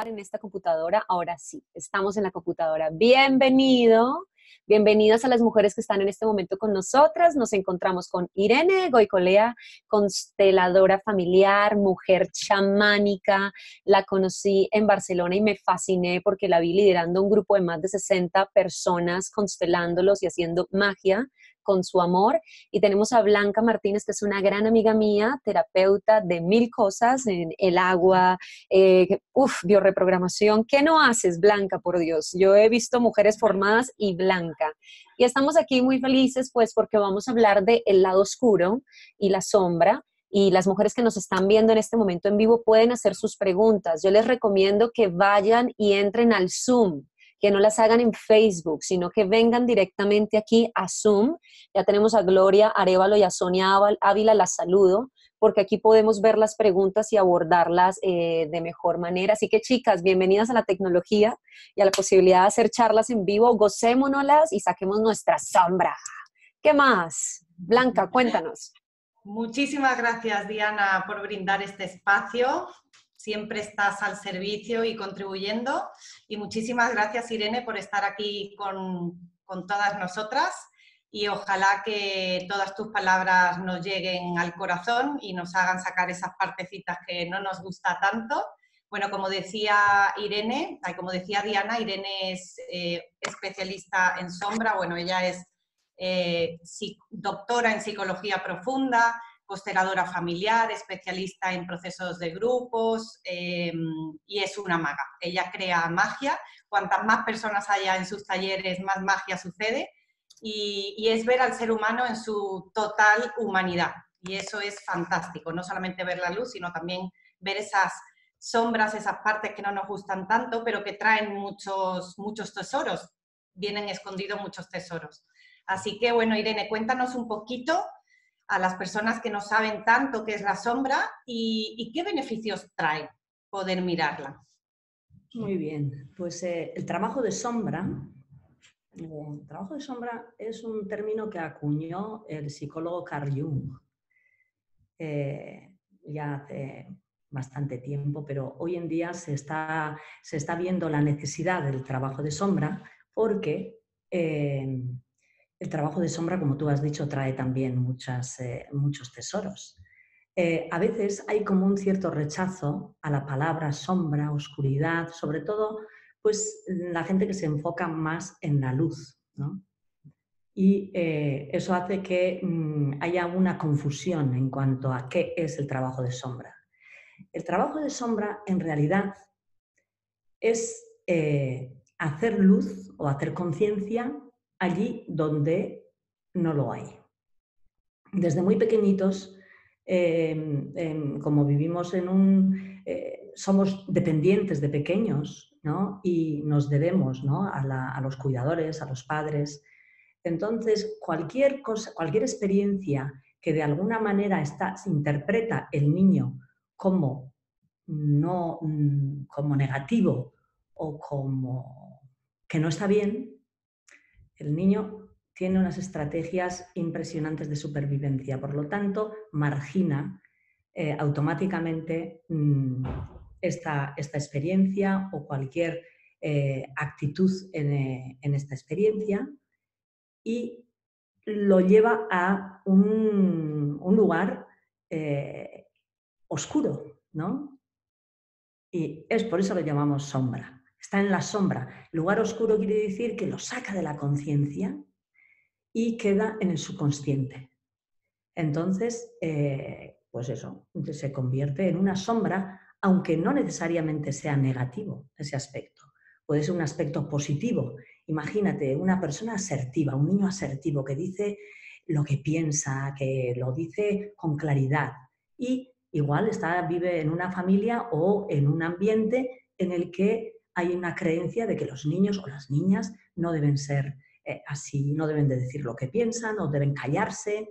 en esta computadora. Ahora sí, estamos en la computadora. Bienvenido, bienvenidas a las mujeres que están en este momento con nosotras. Nos encontramos con Irene Goicolea, consteladora familiar, mujer chamánica. La conocí en Barcelona y me fasciné porque la vi liderando un grupo de más de 60 personas, constelándolos y haciendo magia con su amor. Y tenemos a Blanca Martínez, que es una gran amiga mía, terapeuta de mil cosas, en el agua, bioreprogramación. ¿Qué no haces, Blanca, por Dios? Yo he visto mujeres formadas y Blanca. Y estamos aquí muy felices, pues, porque vamos a hablar de el lado oscuro y la sombra. Y las mujeres que nos están viendo en este momento en vivo pueden hacer sus preguntas. Yo les recomiendo que vayan y entren al Zoom, que no las hagan en Facebook, sino que vengan directamente aquí a Zoom. Ya tenemos a Gloria Arévalo y a Sonia Ávila, las saludo, porque aquí podemos ver las preguntas y abordarlas de mejor manera. Así que, chicas, bienvenidas a la tecnología y a la posibilidad de hacer charlas en vivo. Gocémonoslas y saquemos nuestra sombra. ¿Qué más? Blanca, cuéntanos. Muchísimas gracias, Diana, por brindar este espacio. Siempre estás al servicio y contribuyendo. Y muchísimas gracias, Irene, por estar aquí con todas nosotras. Y ojalá que todas tus palabras nos lleguen al corazón y nos hagan sacar esas partecitas que no nos gusta tanto. Bueno, como decía Irene, como decía Diana, Irene es especialista en sombra. Bueno, ella es doctora en psicología profunda, consteladora familiar, especialista en procesos de grupos y es una maga. Ella crea magia. Cuantas más personas haya en sus talleres, más magia sucede. Y es ver al ser humano en su total humanidad. Y eso es fantástico. No solamente ver la luz, sino también ver esas sombras, esas partes que no nos gustan tanto, pero que traen muchos tesoros. Vienen escondidos muchos tesoros. Así que, bueno, Irene, cuéntanos un poquito a las personas que no saben tanto qué es la sombra y qué beneficios trae poder mirarla. Muy bien, pues el trabajo de sombra es un término que acuñó el psicólogo Carl Jung ya hace bastante tiempo, pero hoy en día se está viendo la necesidad del trabajo de sombra porque el trabajo de sombra, como tú has dicho, trae también muchos tesoros. A veces hay como un cierto rechazo a la palabra sombra, oscuridad, sobre todo pues, la gente que se enfoca más en la luz, ¿no? Y eso hace que haya una confusión en cuanto a qué es el trabajo de sombra. El trabajo de sombra, en realidad, es hacer luz o hacer conciencia allí donde no lo hay. Desde muy pequeñitos, como vivimos somos dependientes de pequeños, ¿no? Y nos debemos, ¿no? a los cuidadores, a los padres. Entonces, cualquier experiencia que de alguna manera se interpreta el niño como negativo o como que no está bien, el niño tiene unas estrategias impresionantes de supervivencia. Por lo tanto, margina automáticamente esta experiencia o cualquier actitud en esta experiencia y lo lleva a un lugar oscuro, ¿no? Y es por eso lo llamamos sombra. Está en la sombra. Lugar oscuro quiere decir que lo saca de la conciencia y queda en el subconsciente. Entonces, pues eso, se convierte en una sombra, aunque no necesariamente sea negativo ese aspecto. Puede ser un aspecto positivo. Imagínate una persona asertiva, un niño asertivo que dice lo que piensa, que lo dice con claridad y igual vive en una familia o en un ambiente en el que hay una creencia de que los niños o las niñas no deben ser así, no deben de decir lo que piensan o deben callarse.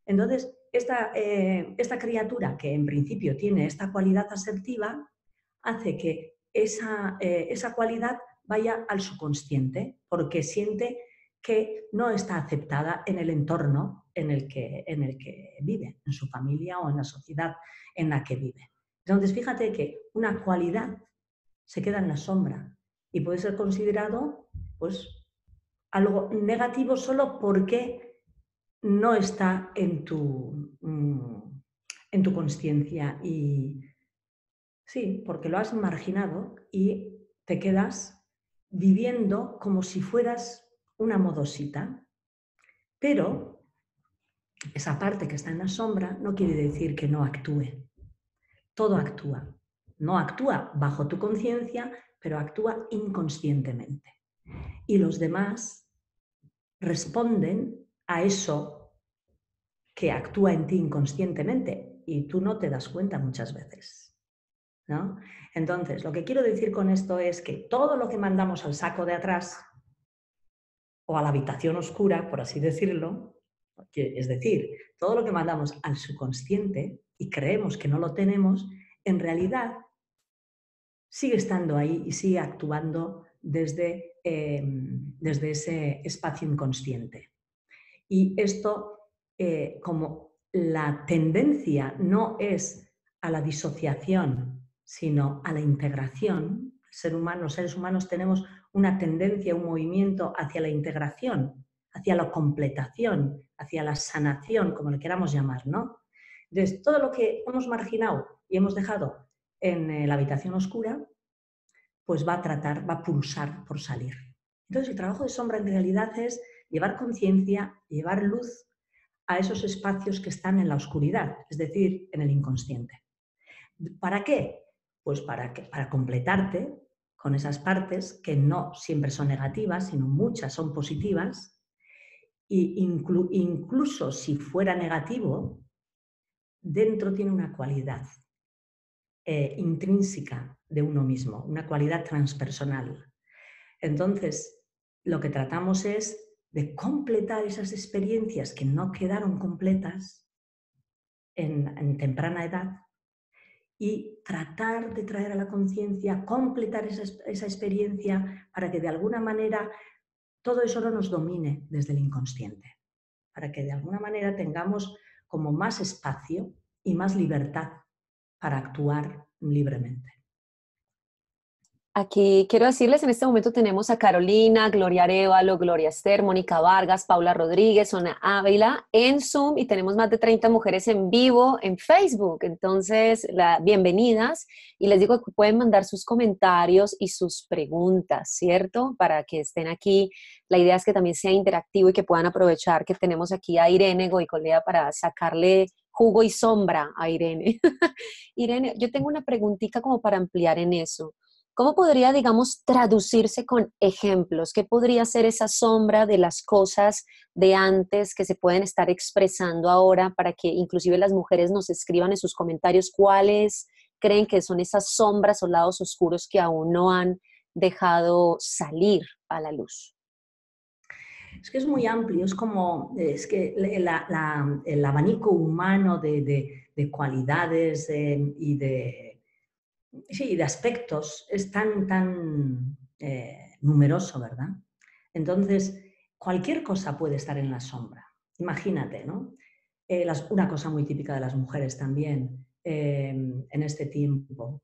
Entonces, esta criatura que en principio tiene esta cualidad asertiva hace que esa cualidad vaya al subconsciente porque siente que no está aceptada en el entorno en el que vive, en su familia o en la sociedad en la que vive. Entonces, fíjate que una cualidad se queda en la sombra y puede ser considerado pues, algo negativo solo porque no está en tu consciencia y sí, porque lo has marginado y te quedas viviendo como si fueras una modosita. Pero esa parte que está en la sombra no quiere decir que no actúe. Todo actúa. No actúa bajo tu conciencia, pero actúa inconscientemente. Y los demás responden a eso que actúa en ti inconscientemente y tú no te das cuenta muchas veces, ¿no? Entonces, lo que quiero decir con esto es que todo lo que mandamos al saco de atrás o a la habitación oscura, por así decirlo, es decir, todo lo que mandamos al subconsciente y creemos que no lo tenemos, en realidad sigue estando ahí y sigue actuando desde ese espacio inconsciente. Y esto, como la tendencia no es a la disociación, sino a la integración, los seres humanos tenemos una tendencia, un movimiento hacia la integración, hacia la completación, hacia la sanación, como le queramos llamar, ¿no? Entonces, todo lo que hemos marginado y hemos dejado en la habitación oscura, pues va a pulsar por salir. Entonces, el trabajo de sombra en realidad es llevar conciencia, llevar luz a esos espacios que están en la oscuridad, es decir, en el inconsciente. ¿Para qué? Pues para completarte con esas partes que no siempre son negativas, sino muchas son positivas, y incluso si fuera negativo, dentro tiene una cualidad intrínseca de uno mismo, una cualidad transpersonal. Entonces, lo que tratamos es de completar esas experiencias que no quedaron completas en temprana edad y tratar de traer a la conciencia, completar esa experiencia para que de alguna manera todo eso no nos domine desde el inconsciente, para que de alguna manera tengamos como más espacio y más libertad para actuar libremente. Aquí quiero decirles, en este momento tenemos a Carolina, Gloria Arévalo, Gloria Esther, Mónica Vargas, Paula Rodríguez, Ona Ávila en Zoom y tenemos más de 30 mujeres en vivo en Facebook. Entonces, bienvenidas y les digo que pueden mandar sus comentarios y sus preguntas, ¿cierto? Para que estén aquí. La idea es que también sea interactivo y que puedan aprovechar que tenemos aquí a Irene Goicolea para sacarle jugo y sombra a Irene. Irene, yo tengo una preguntita como para ampliar en eso. ¿Cómo podría, digamos, traducirse con ejemplos? ¿Qué podría ser esa sombra de las cosas de antes que se pueden estar expresando ahora para que inclusive las mujeres nos escriban en sus comentarios cuáles creen que son esas sombras o lados oscuros que aún no han dejado salir a la luz? Es que es muy amplio, es que el abanico humano de cualidades y de aspectos es tan numeroso, ¿verdad? Entonces, cualquier cosa puede estar en la sombra. Imagínate, ¿no? Una cosa muy típica de las mujeres también en este tiempo.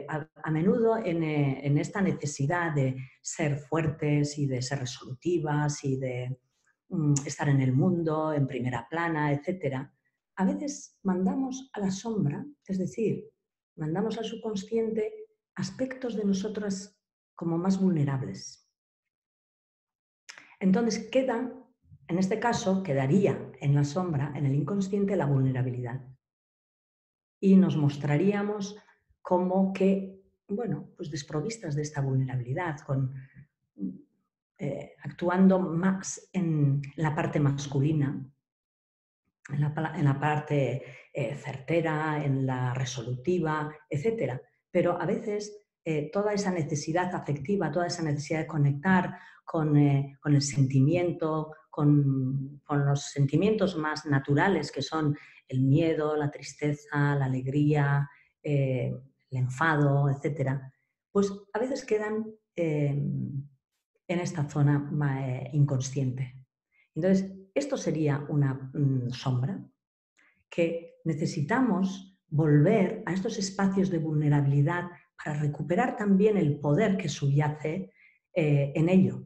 A menudo en esta necesidad de ser fuertes y de ser resolutivas y de estar en el mundo, en primera plana, etc., a veces mandamos a la sombra, es decir, mandamos al subconsciente aspectos de nosotras como más vulnerables. Entonces en este caso, quedaría en la sombra, en el inconsciente, la vulnerabilidad. Y nos mostraríamos como que, bueno, pues desprovistas de esta vulnerabilidad, actuando más en la parte masculina, en la parte certera, en la resolutiva, etc. Pero a veces toda esa necesidad afectiva, toda esa necesidad de conectar con el sentimiento, con los sentimientos más naturales que son el miedo, la tristeza, la alegría, el enfado, etc., pues a veces quedan en esta zona inconsciente. Entonces, esto sería una sombra que necesitamos volver a estos espacios de vulnerabilidad para recuperar también el poder que subyace en ello.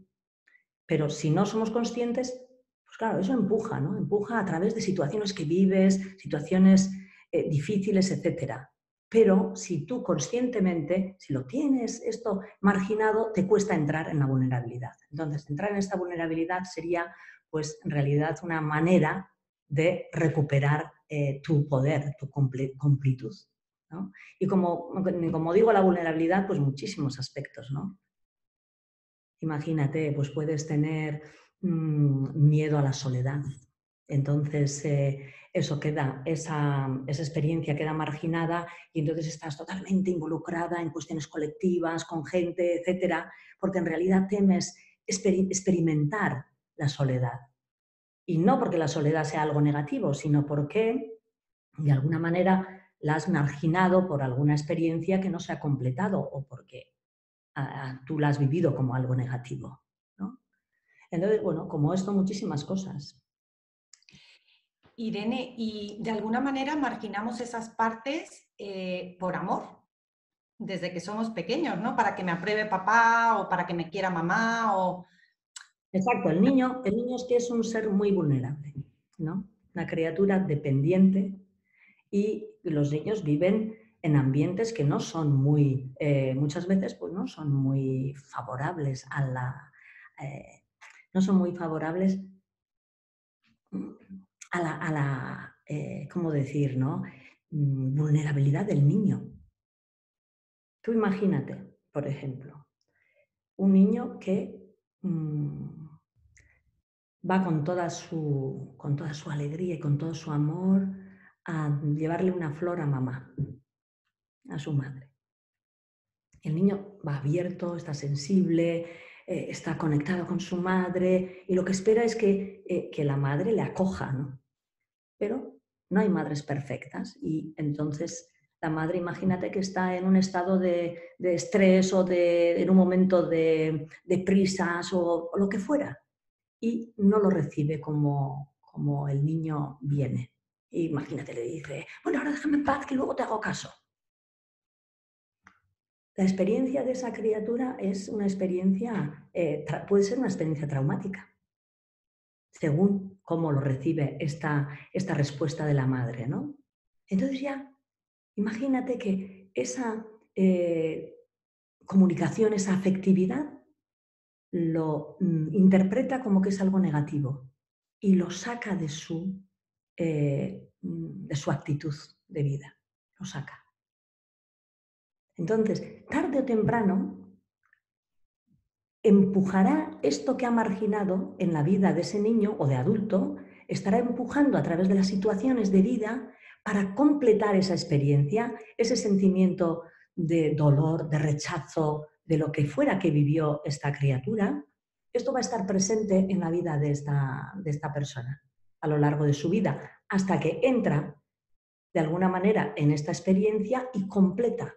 Pero si no somos conscientes, pues claro, eso empuja, ¿no? Empuja a través de situaciones que vives, situaciones difíciles, etc. Pero si tú conscientemente, si lo tienes esto marginado, te cuesta entrar en la vulnerabilidad. Entonces, entrar en esta vulnerabilidad sería, pues, en realidad una manera de recuperar tu poder, tu completud, ¿no? Y como digo, la vulnerabilidad, pues muchísimos aspectos, ¿no? Imagínate, pues puedes tener miedo a la soledad. Entonces, eso queda, esa experiencia queda marginada y entonces estás totalmente involucrada en cuestiones colectivas, con gente, etcétera, porque en realidad temes experimentar la soledad. Y no porque la soledad sea algo negativo, sino porque de alguna manera la has marginado por alguna experiencia que no se ha completado o porque tú la has vivido como algo negativo, ¿no? Entonces, bueno, como esto, muchísimas cosas. Irene, y de alguna manera marginamos esas partes por amor, desde que somos pequeños, ¿no? Para que me apruebe papá o para que me quiera mamá o... Exacto, el niño es que es un ser muy vulnerable, ¿no? Una criatura dependiente y los niños viven en ambientes que no son muy, muchas veces, pues no son muy favorables a la... no son muy favorables ¿cómo decir, no? Vulnerabilidad del niño. Tú imagínate, por ejemplo, un niño que va con toda su alegría y con todo su amor a llevarle una flor a mamá, a su madre. El niño va abierto, está sensible, está conectado con su madre y lo que espera es que la madre le acoja, ¿no? Pero no hay madres perfectas y entonces la madre, imagínate que está en un estado de estrés o en un momento de prisas o lo que fuera y no lo recibe como el niño viene. Imagínate, le dice, bueno, ahora déjame en paz que luego te hago caso. La experiencia de esa criatura es una experiencia, puede ser una experiencia traumática, según cómo lo recibe esta respuesta de la madre, ¿no? Entonces ya, imagínate que esa comunicación, esa afectividad, lo interpreta como que es algo negativo y lo saca de su actitud de vida, lo saca. Entonces, tarde o temprano, empujará esto que ha marginado en la vida de ese niño o de adulto, estará empujando a través de las situaciones de vida para completar esa experiencia, ese sentimiento de dolor, de rechazo, de lo que fuera que vivió esta criatura. Esto va a estar presente en la vida de esta persona a lo largo de su vida, hasta que entra de alguna manera en esta experiencia y completa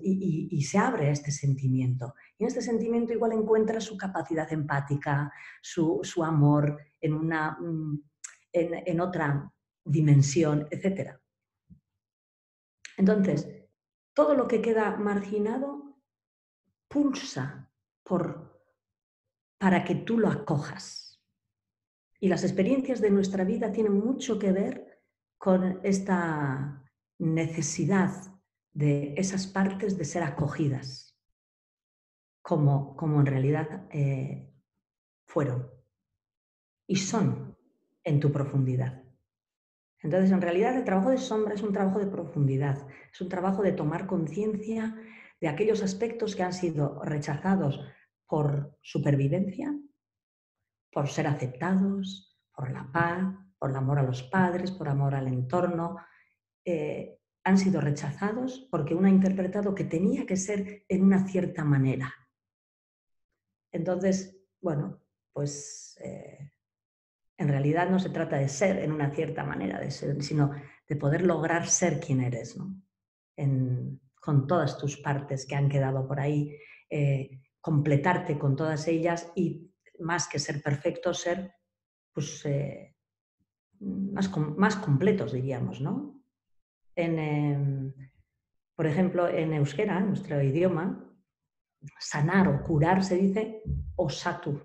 y se abre a este sentimiento. Y en este sentimiento igual encuentra su capacidad empática, su amor en otra dimensión, etc. Entonces, todo lo que queda marginado pulsa para que tú lo acojas. Y las experiencias de nuestra vida tienen mucho que ver con esta necesidad de esas partes de ser acogidas, como en realidad fueron y son en tu profundidad. Entonces, en realidad, el trabajo de sombra es un trabajo de profundidad, es un trabajo de tomar conciencia de aquellos aspectos que han sido rechazados por supervivencia, por ser aceptados, por la paz, por el amor a los padres, por amor al entorno. Han sido rechazados porque uno ha interpretado que tenía que ser en una cierta manera. Entonces, bueno, pues en realidad no se trata de ser en una cierta manera, sino de poder lograr ser quien eres, ¿no? Con todas tus partes que han quedado por ahí, completarte con todas ellas y más que ser perfecto, ser pues, más completos, diríamos, ¿no? Por ejemplo, en euskera, en nuestro idioma, sanar o curar se dice osatu.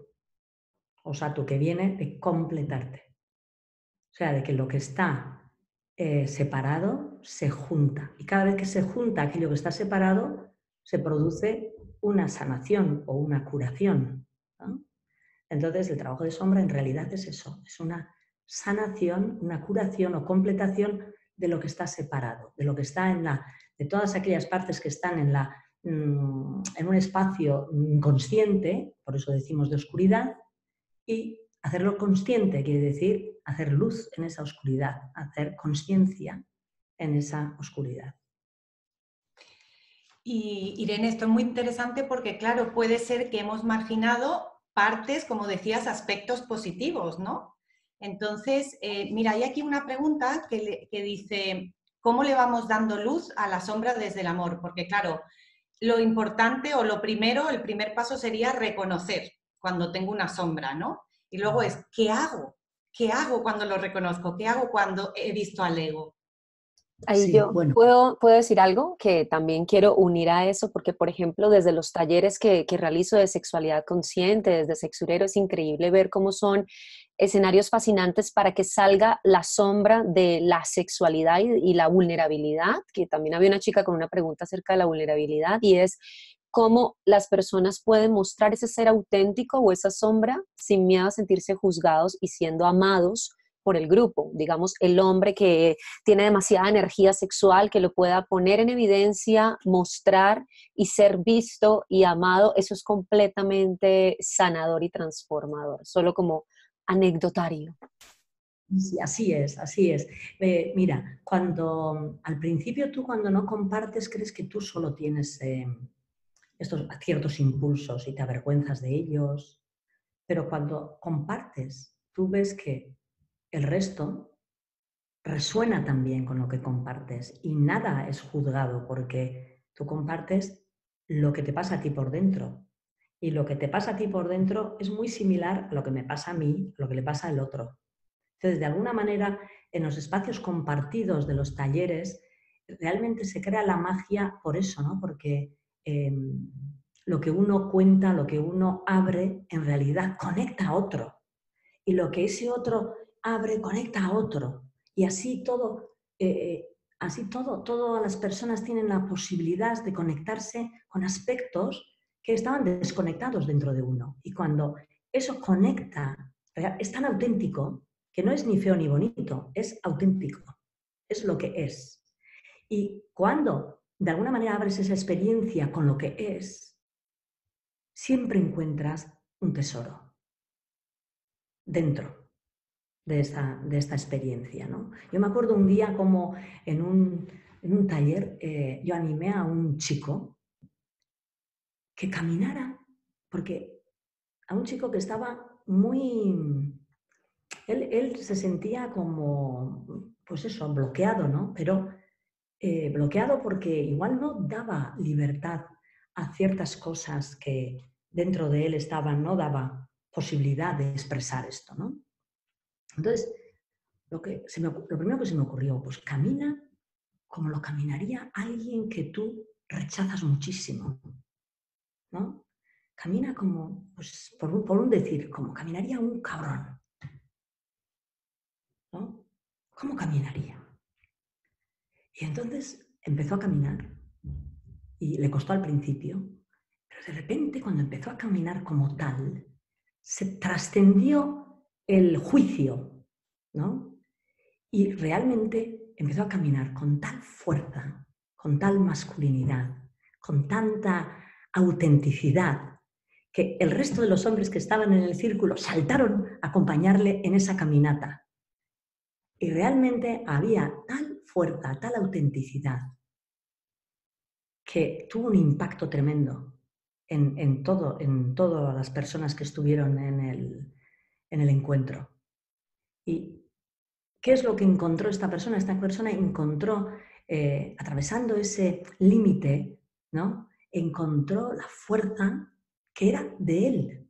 Osatu, que viene de completarte. O sea, de que lo que está separado se junta. Y cada vez que se junta aquello que está separado, se produce una sanación o una curación, ¿no? Entonces, el trabajo de sombra en realidad es eso, es una sanación, una curación o completación de lo que está separado, de lo que está de todas aquellas partes que están en un espacio inconsciente, por eso decimos de oscuridad, y hacerlo consciente quiere decir hacer luz en esa oscuridad, hacer conciencia en esa oscuridad. Y Irene, esto es muy interesante porque, claro, puede ser que hemos marginado partes, como decías, aspectos positivos, ¿no? Entonces, mira, hay aquí una pregunta que dice, ¿cómo le vamos dando luz a la sombra desde el amor? Porque, claro, lo importante o lo primero, el primer paso sería reconocer cuando tengo una sombra, ¿no? Y luego es, ¿qué hago? ¿Qué hago cuando lo reconozco? ¿Qué hago cuando he visto al ego? Ahí Sí, yo bueno. puedo decir algo que también quiero unir a eso, porque por ejemplo, desde los talleres que realizo de sexualidad consciente, desde Sexurero, es increíble ver cómo son escenarios fascinantes para que salga la sombra de la sexualidad y la vulnerabilidad, que también había una chica con una pregunta acerca de la vulnerabilidad, y es cómo las personas pueden mostrar ese ser auténtico o esa sombra sin miedo a sentirse juzgados y siendo amados por el grupo. Digamos, el hombre que tiene demasiada energía sexual, que lo pueda poner en evidencia, mostrar y ser visto y amado, eso es completamente sanador y transformador, solo como anecdotario. Sí, así es, así es. Mira, al principio tú cuando no compartes crees que tú solo tienes estos ciertos impulsos y te avergüenzas de ellos, pero cuando compartes, tú ves que el resto resuena también con lo que compartes y nada es juzgado porque tú compartes lo que te pasa a ti por dentro. Y lo que te pasa a ti por dentro es muy similar a lo que me pasa a mí, a lo que le pasa al otro. Entonces, de alguna manera, en los espacios compartidos de los talleres, realmente se crea la magia por eso, ¿no? Porque lo que uno cuenta, lo que uno abre, en realidad conecta a otro. Y lo que ese otro abre, conecta a otro. Y todas las personas tienen la posibilidad de conectarse con aspectos que estaban desconectados dentro de uno. Y cuando eso conecta, es tan auténtico que no es ni feo ni bonito, es auténtico, es lo que es. Y cuando de alguna manera abres esa experiencia con lo que es, siempre encuentras un tesoro dentro de esta experiencia, ¿no? Yo me acuerdo un día como en un taller yo animé a un chico que caminara, porque a un chico que estaba muy... Él se sentía como, pues eso, bloqueado, ¿no? Pero bloqueado porque igual no daba libertad a ciertas cosas que dentro de él estaban, no daba posibilidad de expresar esto, ¿no? Entonces, lo primero que se me ocurrió, pues camina como lo caminaría alguien que tú rechazas muchísimo, ¿no? Camina como, pues por un decir, como caminaría un cabrón, ¿no? ¿Cómo caminaría? Y entonces empezó a caminar y le costó al principio, pero de repente cuando empezó a caminar como tal, se trascendió el juicio, ¿no? Y realmente empezó a caminar con tal fuerza, con tal masculinidad, con tanta autenticidad, que el resto de los hombres que estaban en el círculo saltaron a acompañarle en esa caminata. Y realmente había tal fuerza, tal autenticidad, que tuvo un impacto tremendo en todas las personas que estuvieron en el encuentro. Y ¿qué es lo que encontró esta persona? Esta persona encontró, atravesando ese límite, ¿no? Encontró la fuerza que era de él,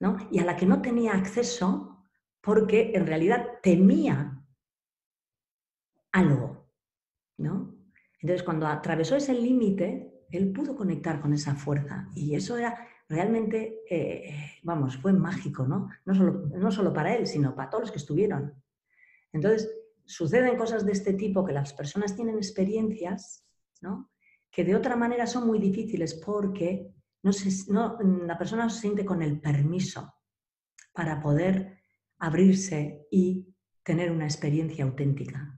¿no? Y a la que no tenía acceso porque en realidad temía algo, ¿no? Entonces, cuando atravesó ese límite, él pudo conectar con esa fuerza y eso era realmente, vamos, fue mágico, ¿no? No solo para él, sino para todos los que estuvieron. Entonces, suceden cosas de este tipo que las personas tienen experiencias, ¿no? Que de otra manera son muy difíciles porque la persona no se siente con el permiso para poder abrirse y tener una experiencia auténtica.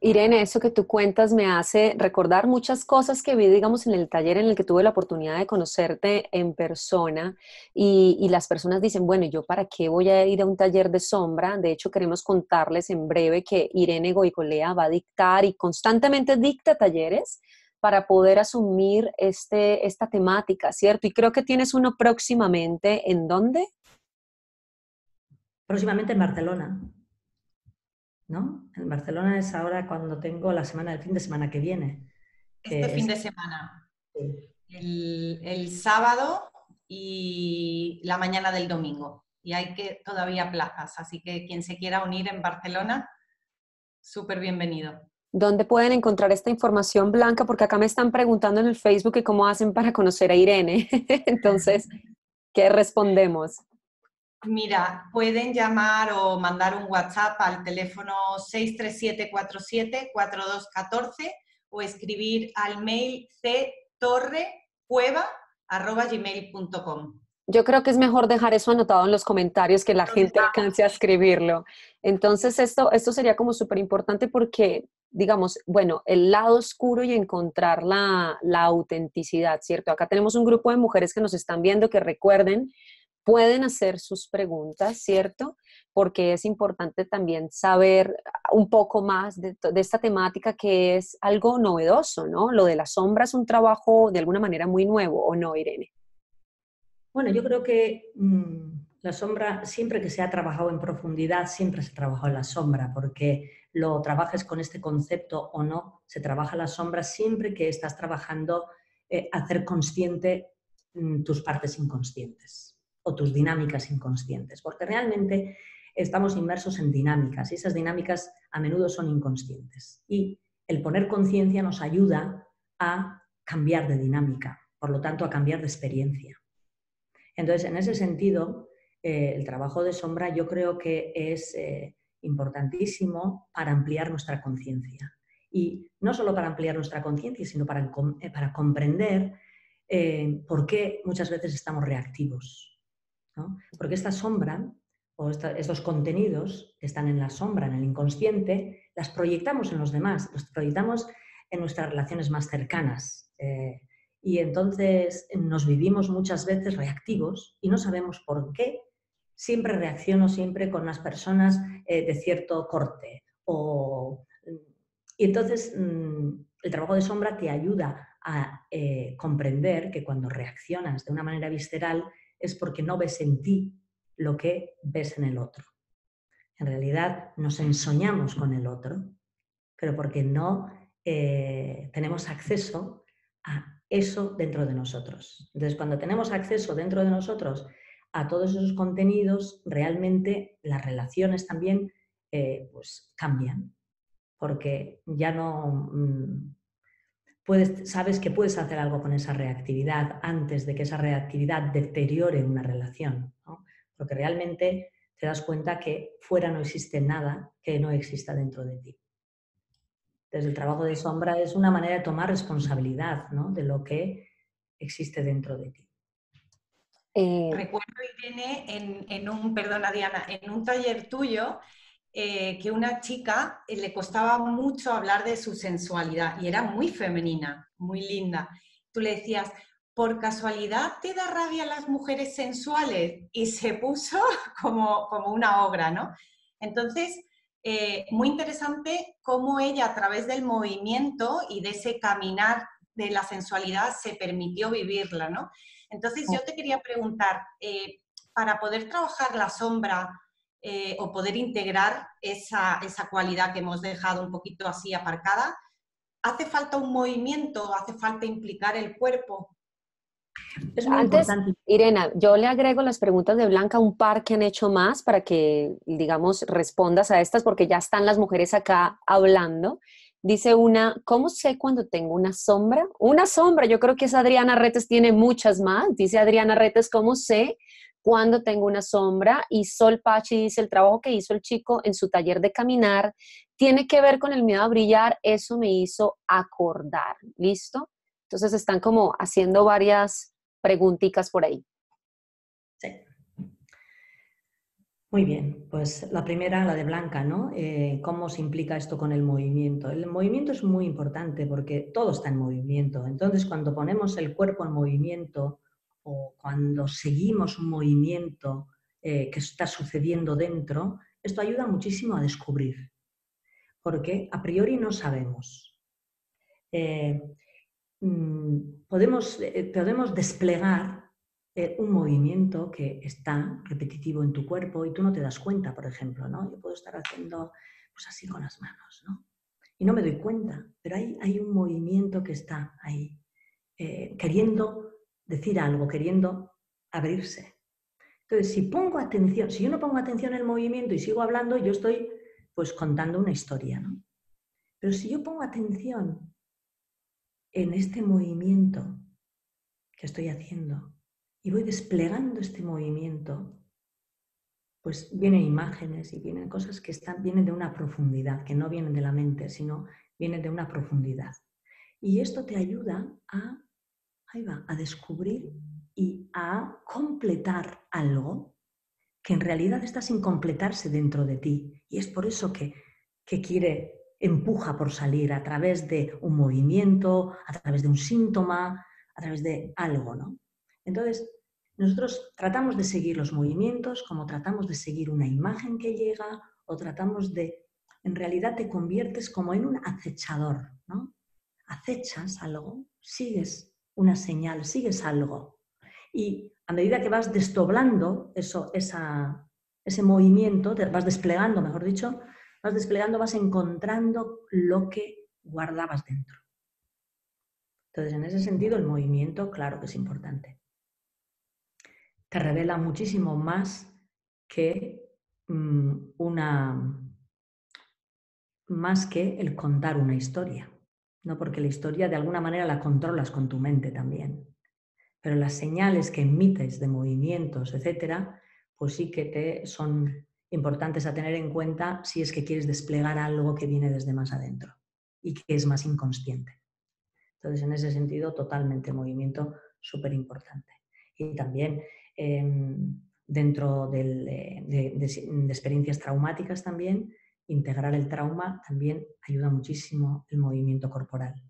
Irene, eso que tú cuentas me hace recordar muchas cosas que vi, digamos, en el taller en el que tuve la oportunidad de conocerte en persona y las personas dicen, bueno, ¿yo para qué voy a ir a un taller de sombra? De hecho, queremos contarles en breve que Irene Goicolea va a dictar y constantemente dicta talleres para poder asumir esta temática, ¿cierto? Y creo que tienes uno próximamente, ¿en dónde? Próximamente en Barcelona, ¿no? En Barcelona es ahora cuando tengo la semana del fin de semana que viene. Este Que fin es, de semana, sí. el sábado y la mañana del domingo. Y hay que todavía plazas, así que quien se quiera unir en Barcelona, súper bienvenido. ¿Dónde pueden encontrar esta información, Blanca? Porque acá me están preguntando en el Facebook que cómo hacen para conocer a Irene. Entonces, ¿qué respondemos? Mira, pueden llamar o mandar un WhatsApp al teléfono 63747-4214 o escribir al mail ctorrecueva@gmail.com. Yo creo que es mejor dejar eso anotado en los comentarios que la gente alcance a escribirlo. Entonces, esto sería como súper importante porque, digamos, bueno, el lado oscuro y encontrar la autenticidad, ¿cierto? Acá tenemos un grupo de mujeres que nos están viendo que recuerden, pueden hacer sus preguntas, ¿cierto? Porque es importante también saber un poco más de esta temática que es algo novedoso, ¿no? Lo de la sombra es un trabajo de alguna manera muy nuevo, ¿o no, Irene? Bueno, yo creo que la sombra, siempre que se ha trabajado en profundidad, siempre se ha trabajado en la sombra, porque lo trabajes con este concepto o no, se trabaja la sombra siempre que estás trabajando hacer consciente tus partes inconscientes o tus dinámicas inconscientes, porque realmente estamos inmersos en dinámicas y esas dinámicas a menudo son inconscientes. Y el poner conciencia nos ayuda a cambiar de dinámica, por lo tanto a cambiar de experiencia. Entonces, en ese sentido, el trabajo de sombra yo creo que es importantísimo para ampliar nuestra conciencia. Y no solo para ampliar nuestra conciencia, sino para comprender por qué muchas veces estamos reactivos, ¿no? Porque esta sombra o estos contenidos que están en la sombra, en el inconsciente, las proyectamos en los demás, los proyectamos en nuestras relaciones más cercanas. Y entonces nos vivimos muchas veces reactivos y no sabemos por qué. Siempre reacciono siempre con las personas de cierto corte. Y entonces el trabajo de sombra te ayuda a comprender que cuando reaccionas de una manera visceral es porque no ves en ti lo que ves en el otro. En realidad nos ensoñamos con el otro, pero porque no tenemos acceso a eso dentro de nosotros. Entonces, cuando tenemos acceso dentro de nosotros a todos esos contenidos, realmente las relaciones también pues cambian, porque ya no sabes que puedes hacer algo con esa reactividad antes de que esa reactividad deteriore una relación, ¿no? Porque realmente te das cuenta que fuera no existe nada que no exista dentro de ti. Entonces, el trabajo de sombra es una manera de tomar responsabilidad, ¿no?, de lo que existe dentro de ti. Recuerdo, Irene, perdona Diana, en un taller tuyo, que una chica le costaba mucho hablar de su sensualidad y era muy femenina, muy linda. Tú le decías, ¿por casualidad te da rabia a las mujeres sensuales? Y se puso como una obra, ¿no? Entonces, muy interesante cómo ella a través del movimiento y de ese caminar de la sensualidad se permitió vivirla, ¿no? Entonces yo te quería preguntar, para poder trabajar la sombra o poder integrar esa cualidad que hemos dejado un poquito así aparcada, ¿hace falta un movimiento? ¿Hace falta implicar el cuerpo? Es muy Antes, importante. Irena, yo le agrego las preguntas de Blanca, un par que han hecho más para que, digamos, respondas a estas, porque ya están las mujeres acá hablando. Dice una, ¿cómo sé cuando tengo una sombra? Una sombra, yo creo que esa Adriana Retes tiene muchas más. Dice Adriana Retes, ¿cómo sé cuando tengo una sombra? Y Sol Pachi dice, el trabajo que hizo el chico en su taller de caminar tiene que ver con el miedo a brillar, eso me hizo acordar. ¿Listo? Entonces están como haciendo varias preguntitas por ahí. Sí. Muy bien, pues la primera, la de Blanca, ¿no? ¿Cómo se implica esto con el movimiento? El movimiento es muy importante porque todo está en movimiento. Entonces, cuando ponemos el cuerpo en movimiento o cuando seguimos un movimiento que está sucediendo dentro, esto ayuda muchísimo a descubrir, porque a priori no sabemos. Podemos desplegar un movimiento que está repetitivo en tu cuerpo y tú no te das cuenta, por ejemplo, ¿no? Yo puedo estar haciendo pues así con las manos, ¿no? Y no me doy cuenta, pero hay un movimiento que está ahí, queriendo decir algo, queriendo abrirse. Entonces, si pongo atención, si yo no pongo atención en el movimiento y sigo hablando, yo estoy pues contando una historia, ¿no? Pero si yo pongo atención en este movimiento que estoy haciendo y voy desplegando este movimiento, pues vienen imágenes y vienen cosas que vienen de una profundidad, que no vienen de la mente, sino vienen de una profundidad. Y esto te ayuda a descubrir y a completar algo que en realidad está sin completarse dentro de ti. Y es por eso que empuja por salir a través de un movimiento, a través de un síntoma, a través de algo, ¿no? Entonces, nosotros tratamos de seguir los movimientos como tratamos de seguir una imagen que llega o tratamos de, en realidad te conviertes como en un acechador, ¿no? Acechas algo, sigues una señal, sigues algo. Y a medida que vas desdoblando ese movimiento, vas desplegando, mejor dicho, vas encontrando lo que guardabas dentro. Entonces, en ese sentido, el movimiento, claro que es importante. Te revela muchísimo más que más que el contar una historia, ¿no? Porque la historia de alguna manera la controlas con tu mente también. Pero las señales que emites de movimientos, etcétera, pues sí que son importantes a tener en cuenta si es que quieres desplegar algo que viene desde más adentro y que es más inconsciente. Entonces, en ese sentido, totalmente movimiento súper importante. Y también dentro de experiencias traumáticas también, integrar el trauma también ayuda muchísimo el movimiento corporal,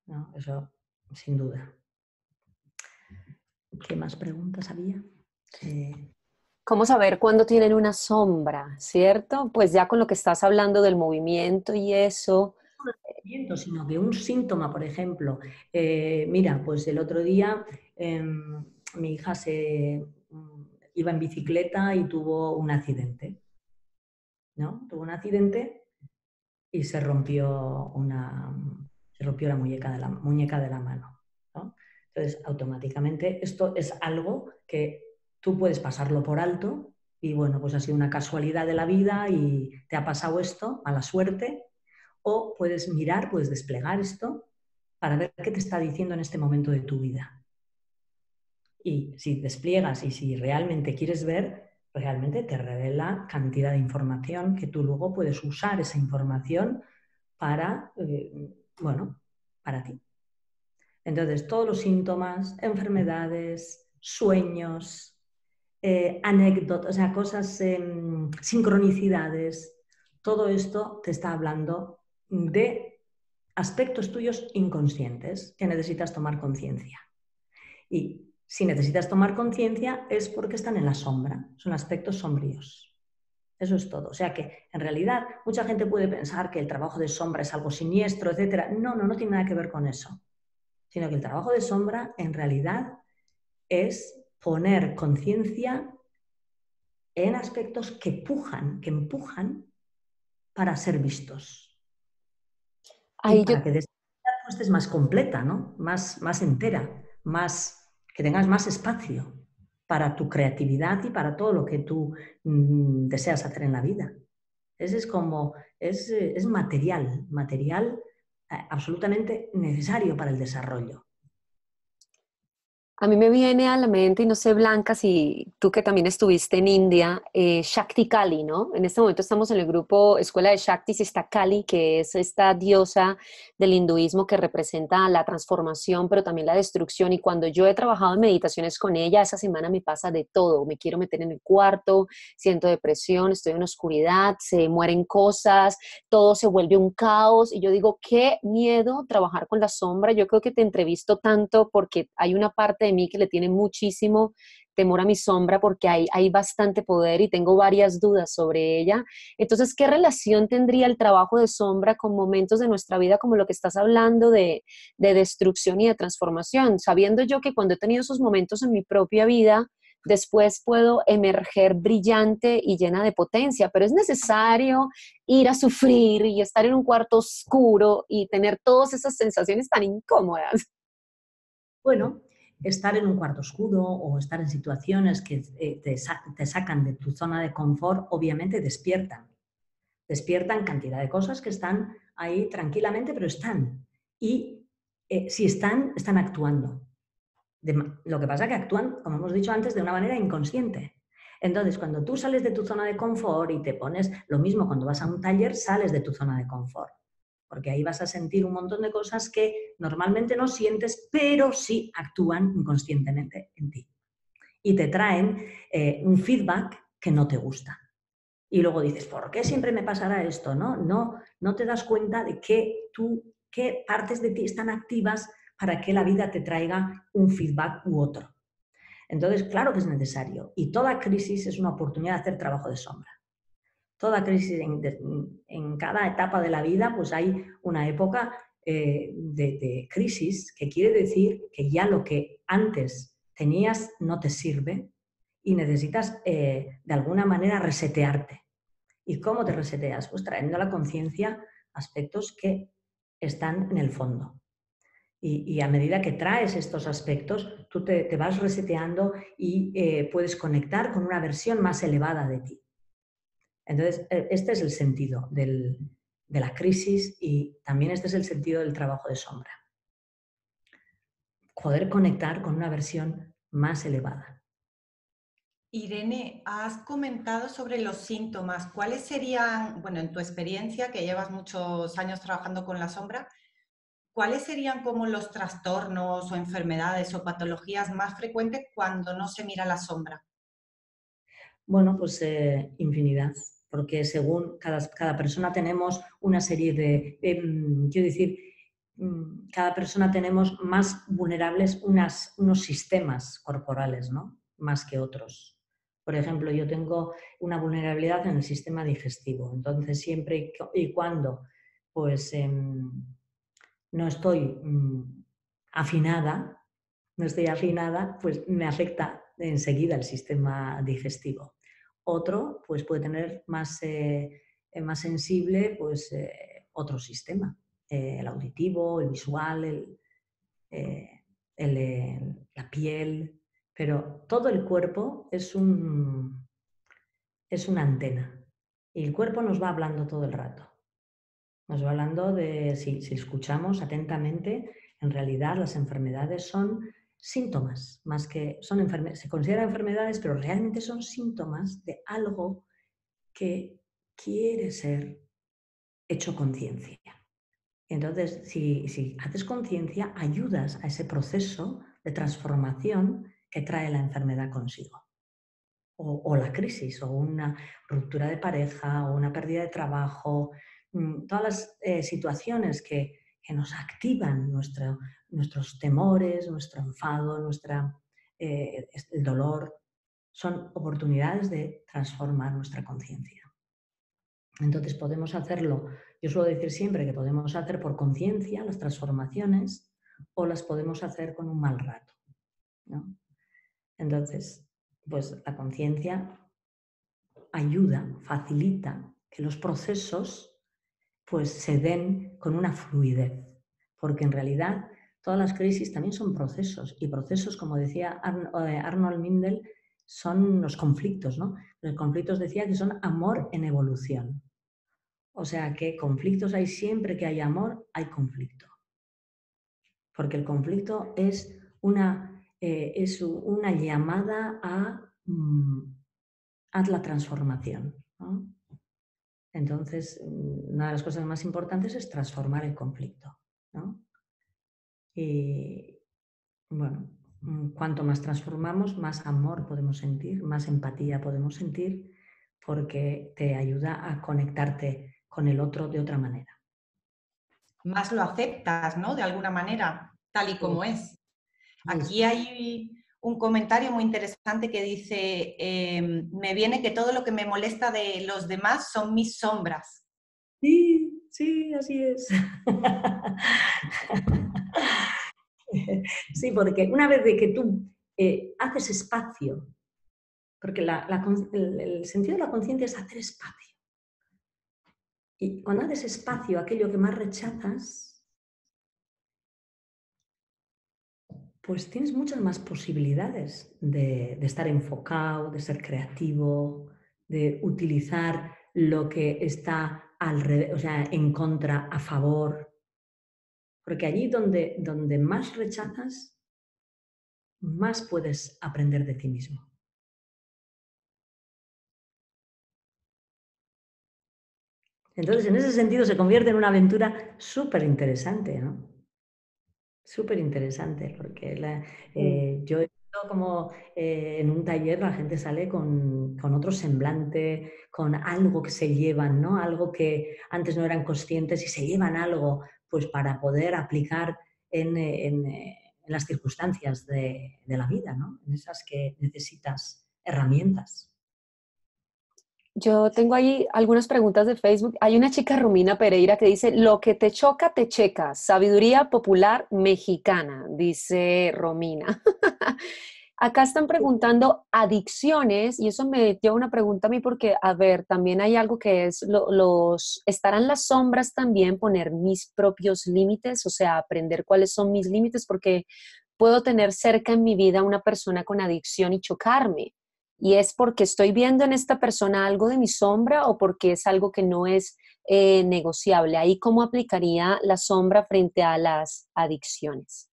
¿no? Eso sin duda. ¿Qué más preguntas había? ¿Cómo saber cuándo tienen una sombra, cierto? Pues ya con lo que estás hablando del movimiento y eso. Sino que un síntoma, por ejemplo. Mira, pues el otro día mi hija iba en bicicleta y tuvo un accidente, ¿no? Tuvo un accidente y se rompió la muñeca de la mano, ¿no? Entonces, automáticamente, esto es algo que tú puedes pasarlo por alto y, bueno, pues ha sido una casualidad de la vida y te ha pasado esto, mala suerte, o puedes mirar, puedes desplegar esto para ver qué te está diciendo en este momento de tu vida. Y si despliegas y si realmente quieres ver, realmente te revela cantidad de información que tú luego puedes usar esa información para, para ti. Entonces, todos los síntomas, enfermedades, sueños, anécdotas, o sea, cosas, sincronicidades, todo esto te está hablando de aspectos tuyos inconscientes que necesitas tomar conciencia. Y si necesitas tomar conciencia es porque están en la sombra, son aspectos sombríos. Eso es todo. O sea que, en realidad, mucha gente puede pensar que el trabajo de sombra es algo siniestro, etc. No tiene nada que ver con eso. Sino que el trabajo de sombra, en realidad, es poner conciencia en aspectos que empujan para ser vistos. Y Ahí yo, para que estés más completa, ¿no? Más entera, que tengas más espacio para tu creatividad y para todo lo que tú deseas hacer en la vida. Es material absolutamente necesario para el desarrollo. A mí me viene a la mente, y no sé, Blanca, si tú que también estuviste en India, Shakti Kali, ¿no? En este momento estamos en el grupo Escuela de Shakti, y está Kali, que es esta diosa del hinduismo que representa la transformación, pero también la destrucción. Y cuando yo he trabajado en meditaciones con ella, esa semana me pasa de todo. Me quiero meter en el cuarto, siento depresión, estoy en oscuridad, se mueren cosas, todo se vuelve un caos. Y yo digo, qué miedo trabajar con la sombra. Yo creo que te entrevisto tanto porque hay una parte de mí que le tiene muchísimo temor a mi sombra porque hay bastante poder y tengo varias dudas sobre ella. Entonces, ¿qué relación tendría el trabajo de sombra con momentos de nuestra vida como lo que estás hablando de destrucción y de transformación? Sabiendo yo que cuando he tenido esos momentos en mi propia vida, después puedo emerger brillante y llena de potencia, pero es necesario ir a sufrir y estar en un cuarto oscuro y tener todas esas sensaciones tan incómodas. Bueno, estar en un cuarto oscuro o estar en situaciones que te sacan de tu zona de confort, obviamente despiertan. Despiertan cantidad de cosas que están ahí tranquilamente, pero están. Y si están actuando. Lo que pasa es que actúan, como hemos dicho antes, de una manera inconsciente. Entonces, cuando tú sales de tu zona de confort y te pones lo mismo cuando vas a un taller, sales de tu zona de confort. Porque ahí vas a sentir un montón de cosas que normalmente no sientes, pero sí actúan inconscientemente en ti. Y te traen un feedback que no te gusta. Y luego dices, ¿por qué siempre me pasará esto? No te das cuenta de qué partes de ti están activas para que la vida te traiga un feedback u otro. Entonces, claro que es necesario. Y toda crisis es una oportunidad de hacer trabajo de sombra. Toda crisis, en cada etapa de la vida, pues hay una época de crisis, que quiere decir que ya lo que antes tenías no te sirve y necesitas de alguna manera resetearte. ¿Y cómo te reseteas? Pues trayendo a la conciencia aspectos que están en el fondo. Y a medida que traes estos aspectos, tú te vas reseteando y puedes conectar con una versión más elevada de ti. Entonces, este es el sentido de la crisis y también este es el sentido del trabajo de sombra. Poder conectar con una versión más elevada. Irene, has comentado sobre los síntomas. ¿Cuáles serían, bueno, en tu experiencia, que llevas muchos años trabajando con la sombra, cuáles serían como los trastornos o enfermedades o patologías más frecuentes cuando no se mira la sombra? Bueno, pues infinidad, porque según cada persona tenemos una serie quiero decir, cada persona tenemos más vulnerables unos sistemas corporales, ¿no? Más que otros. Por ejemplo, yo tengo una vulnerabilidad en el sistema digestivo, entonces siempre y cuando pues no estoy afinada, pues me afecta enseguida el sistema digestivo. Otro, pues puede tener más sensible, pues otro sistema, el auditivo, el visual, la piel, pero todo el cuerpo es una antena y el cuerpo nos va hablando todo el rato. Nos va hablando de, si escuchamos atentamente, en realidad las enfermedades son síntomas, más que se consideran enfermedades, pero realmente son síntomas de algo que quiere ser hecho conciencia. Entonces, si haces conciencia, ayudas a ese proceso de transformación que trae la enfermedad consigo. O la crisis, o una ruptura de pareja, o una pérdida de trabajo, todas las situaciones que nos activan nuestros temores, nuestro enfado, el dolor, son oportunidades de transformar nuestra conciencia. Entonces podemos hacerlo, yo suelo decir siempre que podemos hacer por conciencia las transformaciones o las podemos hacer con un mal rato, ¿no? Entonces, pues la conciencia ayuda, facilita que los procesos pues se den con una fluidez, porque en realidad todas las crisis también son procesos, y procesos, como decía Arnold Mindel, son los conflictos, ¿no? Los conflictos decía que son amor en evolución. O sea que conflictos hay siempre que hay amor, hay conflicto. Porque el conflicto es una llamada a la transformación, ¿no? Entonces, una de las cosas más importantes es transformar el conflicto, ¿no? Y bueno, cuanto más transformamos, más amor podemos sentir, más empatía podemos sentir, porque te ayuda a conectarte con el otro de otra manera. Más lo aceptas, ¿no? De alguna manera, tal y como es. Aquí hay un comentario muy interesante que dice, me viene que todo lo que me molesta de los demás son mis sombras. Sí, sí, así es. Sí, porque una vez de que tú haces espacio, porque el sentido de la conciencia es hacer espacio. Y cuando haces espacio a aquello que más rechazas, pues tienes muchas más posibilidades de estar enfocado, de ser creativo, de utilizar lo que está alrededor, o sea, en contra, a favor. Porque allí donde más rechazas, más puedes aprender de ti mismo. Entonces, en ese sentido, se convierte en una aventura súper interesante, ¿no? Súper interesante, porque yo he visto como en un taller la gente sale con otro semblante, con algo que se llevan, ¿no? Algo que antes no eran conscientes y se llevan algo pues, para poder aplicar en las circunstancias de la vida, ¿no? En esas que necesitas herramientas. Yo tengo ahí algunas preguntas de Facebook. Hay una chica, Romina Pereira, que dice, lo que te choca, te checa. Sabiduría popular mexicana, dice Romina. Acá están preguntando adicciones y eso me lleva una pregunta a mí porque, a ver, también hay algo que es estarán las sombras también poner mis propios límites, o sea, aprender cuáles son mis límites porque puedo tener cerca en mi vida una persona con adicción y chocarme. Y es porque estoy viendo en esta persona algo de mi sombra o porque es algo que no es negociable. Ahí, ¿cómo aplicaría la sombra frente a las adicciones?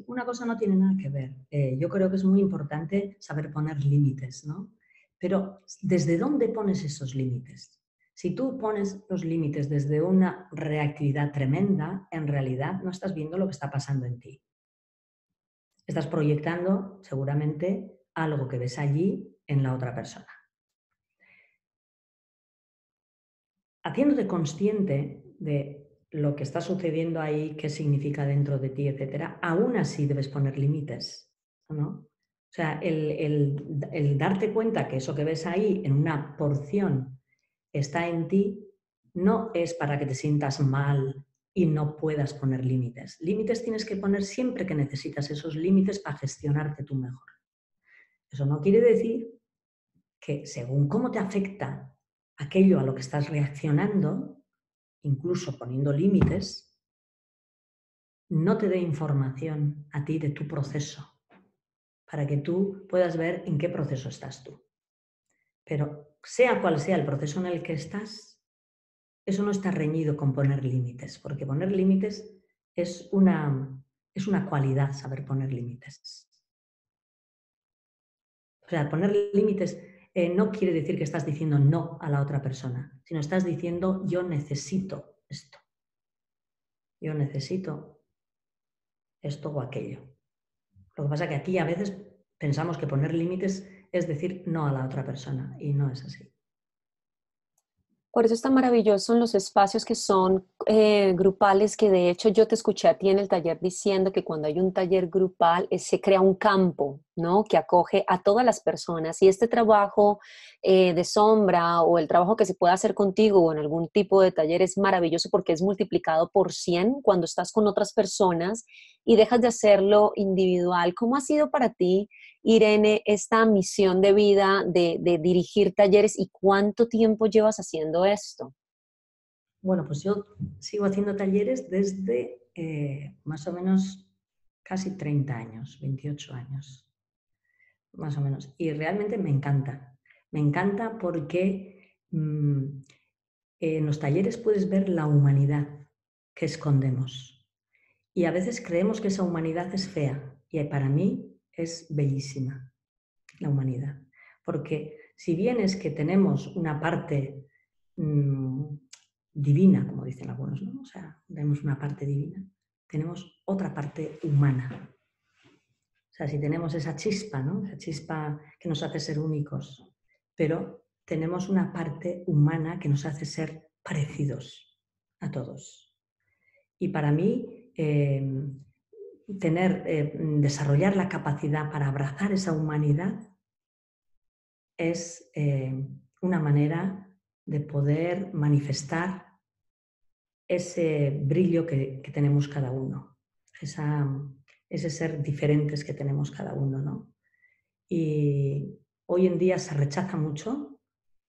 Una cosa no tiene nada que ver. Yo creo que es muy importante saber poner límites, ¿no? Pero ¿desde dónde pones esos límites? Si tú pones los límites desde una reactividad tremenda, en realidad no estás viendo lo que está pasando en ti. Estás proyectando seguramente algo que ves allí en la otra persona. Haciéndote consciente de lo que está sucediendo ahí, qué significa dentro de ti, etcétera, aún así debes poner límites, ¿no? O sea, el darte cuenta que eso que ves ahí en una porción está en ti, no es para que te sientas mal y no puedas poner límites. Límites tienes que poner siempre que necesitas esos límites para gestionarte tú mejor. Eso no quiere decir que según cómo te afecta aquello a lo que estás reaccionando, incluso poniendo límites, no te dé información a ti de tu proceso, para que tú puedas ver en qué proceso estás tú. Pero sea cual sea el proceso en el que estás, eso no está reñido con poner límites, porque poner límites es una cualidad, saber poner límites. O sea, poner límites no quiere decir que estás diciendo no a la otra persona, sino estás diciendo yo necesito esto. Yo necesito esto o aquello. Lo que pasa es que aquí a veces pensamos que poner límites es decir no a la otra persona y no es así. Por eso es tan maravilloso en los espacios que son grupales, que de hecho yo te escuché a ti en el taller diciendo que cuando hay un taller grupal se crea un campo, ¿no? Que acoge a todas las personas y este trabajo de sombra o el trabajo que se puede hacer contigo o en algún tipo de taller es maravilloso porque es multiplicado por 100 cuando estás con otras personas y dejas de hacerlo individual. ¿Cómo ha sido para ti, Irene, esta misión de vida de dirigir talleres y cuánto tiempo llevas haciendo esto? Bueno, pues yo sigo haciendo talleres desde más o menos casi 30 años, 28 años, más o menos. Y realmente me encanta. Me encanta porque en los talleres puedes ver la humanidad que escondemos. Y a veces creemos que esa humanidad es fea. Y para mí es bellísima la humanidad. Porque si bien es que tenemos una parte divina, como dicen algunos, ¿no? O sea, tenemos una parte divina, tenemos otra parte humana. O sea, si tenemos esa chispa, ¿no? Esa chispa que nos hace ser únicos, pero tenemos una parte humana que nos hace ser parecidos a todos. Y para mí, desarrollar la capacidad para abrazar esa humanidad es una manera de poder manifestar ese brillo que tenemos cada uno, ese ser diferentes que tenemos cada uno, ¿no? Y hoy en día se rechaza mucho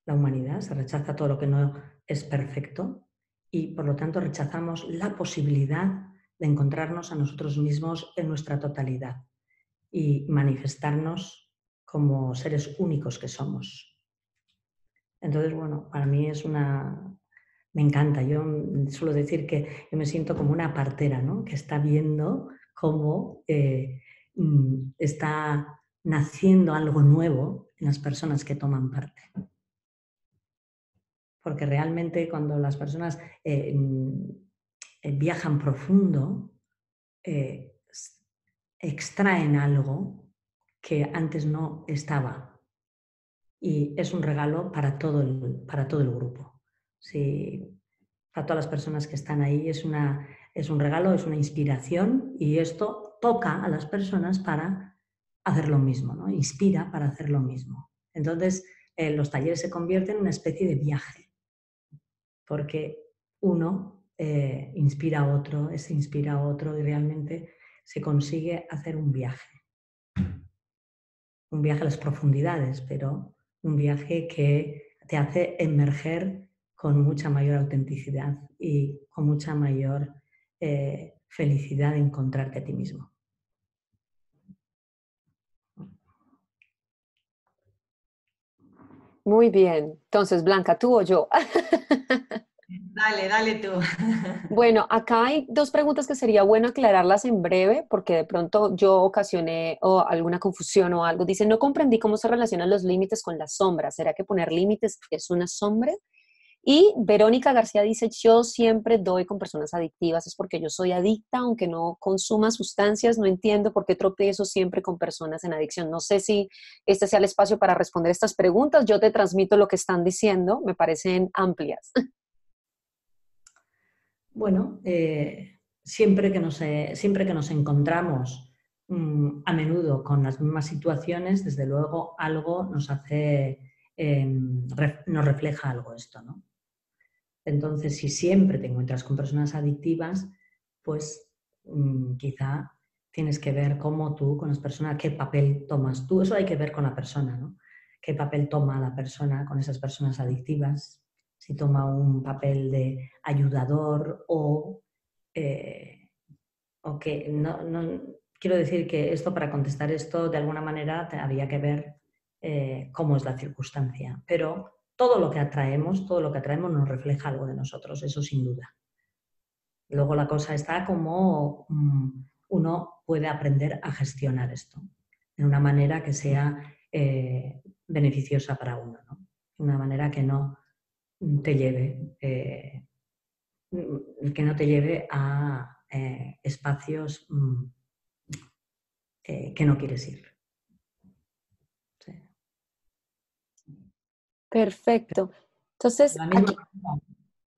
la humanidad, se rechaza todo lo que no es perfecto y por lo tanto rechazamos la posibilidad de encontrarnos a nosotros mismos en nuestra totalidad y manifestarnos como seres únicos que somos. Entonces, bueno, para mí me encanta. Yo suelo decir que yo me siento como una partera, ¿no? Que está viendo cómo está naciendo algo nuevo en las personas que toman parte. Porque realmente cuando las personas viajan profundo, extraen algo que antes no estaba. Y es un regalo para todo el grupo. Sí, para todas las personas que están ahí es un regalo, es una inspiración y esto toca a las personas para hacer lo mismo, ¿no? Inspira para hacer lo mismo. Entonces, los talleres se convierten en una especie de viaje, porque uno inspira a otro, se inspira a otro y realmente se consigue hacer un viaje a las profundidades, pero un viaje que te hace emerger con mucha mayor autenticidad y con mucha mayor felicidad de encontrarte a ti mismo. Muy bien. Entonces, Blanca, ¿tú o yo? Dale, dale tú. Bueno, acá hay dos preguntas que sería bueno aclararlas en breve, porque de pronto yo ocasioné alguna confusión o algo. Dice, no comprendí cómo se relacionan los límites con las sombras. ¿Será que poner límites es una sombra? Y Verónica García dice, yo siempre doy con personas adictivas, es porque yo soy adicta, aunque no consuma sustancias, no entiendo por qué tropiezo siempre con personas en adicción. No sé si este sea el espacio para responder estas preguntas. Yo te transmito lo que están diciendo, me parecen amplias. Bueno, siempre que nos encontramos a menudo con las mismas situaciones, desde luego algo nos hace, nos refleja algo esto, ¿no? Entonces, si siempre te encuentras con personas adictivas, pues quizá tienes que ver cómo tú con las personas, qué papel tomas tú. Eso hay que ver con la persona, ¿no? ¿Qué papel toma la persona con esas personas adictivas? Si toma un papel de ayudador o que no, quiero decir que esto, para contestar esto, de alguna manera habría que ver cómo es la circunstancia. Pero todo lo que atraemos nos refleja algo de nosotros, eso sin duda. Luego la cosa está como uno puede aprender a gestionar esto de una manera que sea beneficiosa para uno, ¿no? De una manera que no te lleve, a espacios que no quieres ir. Sí. Perfecto. Entonces, La misma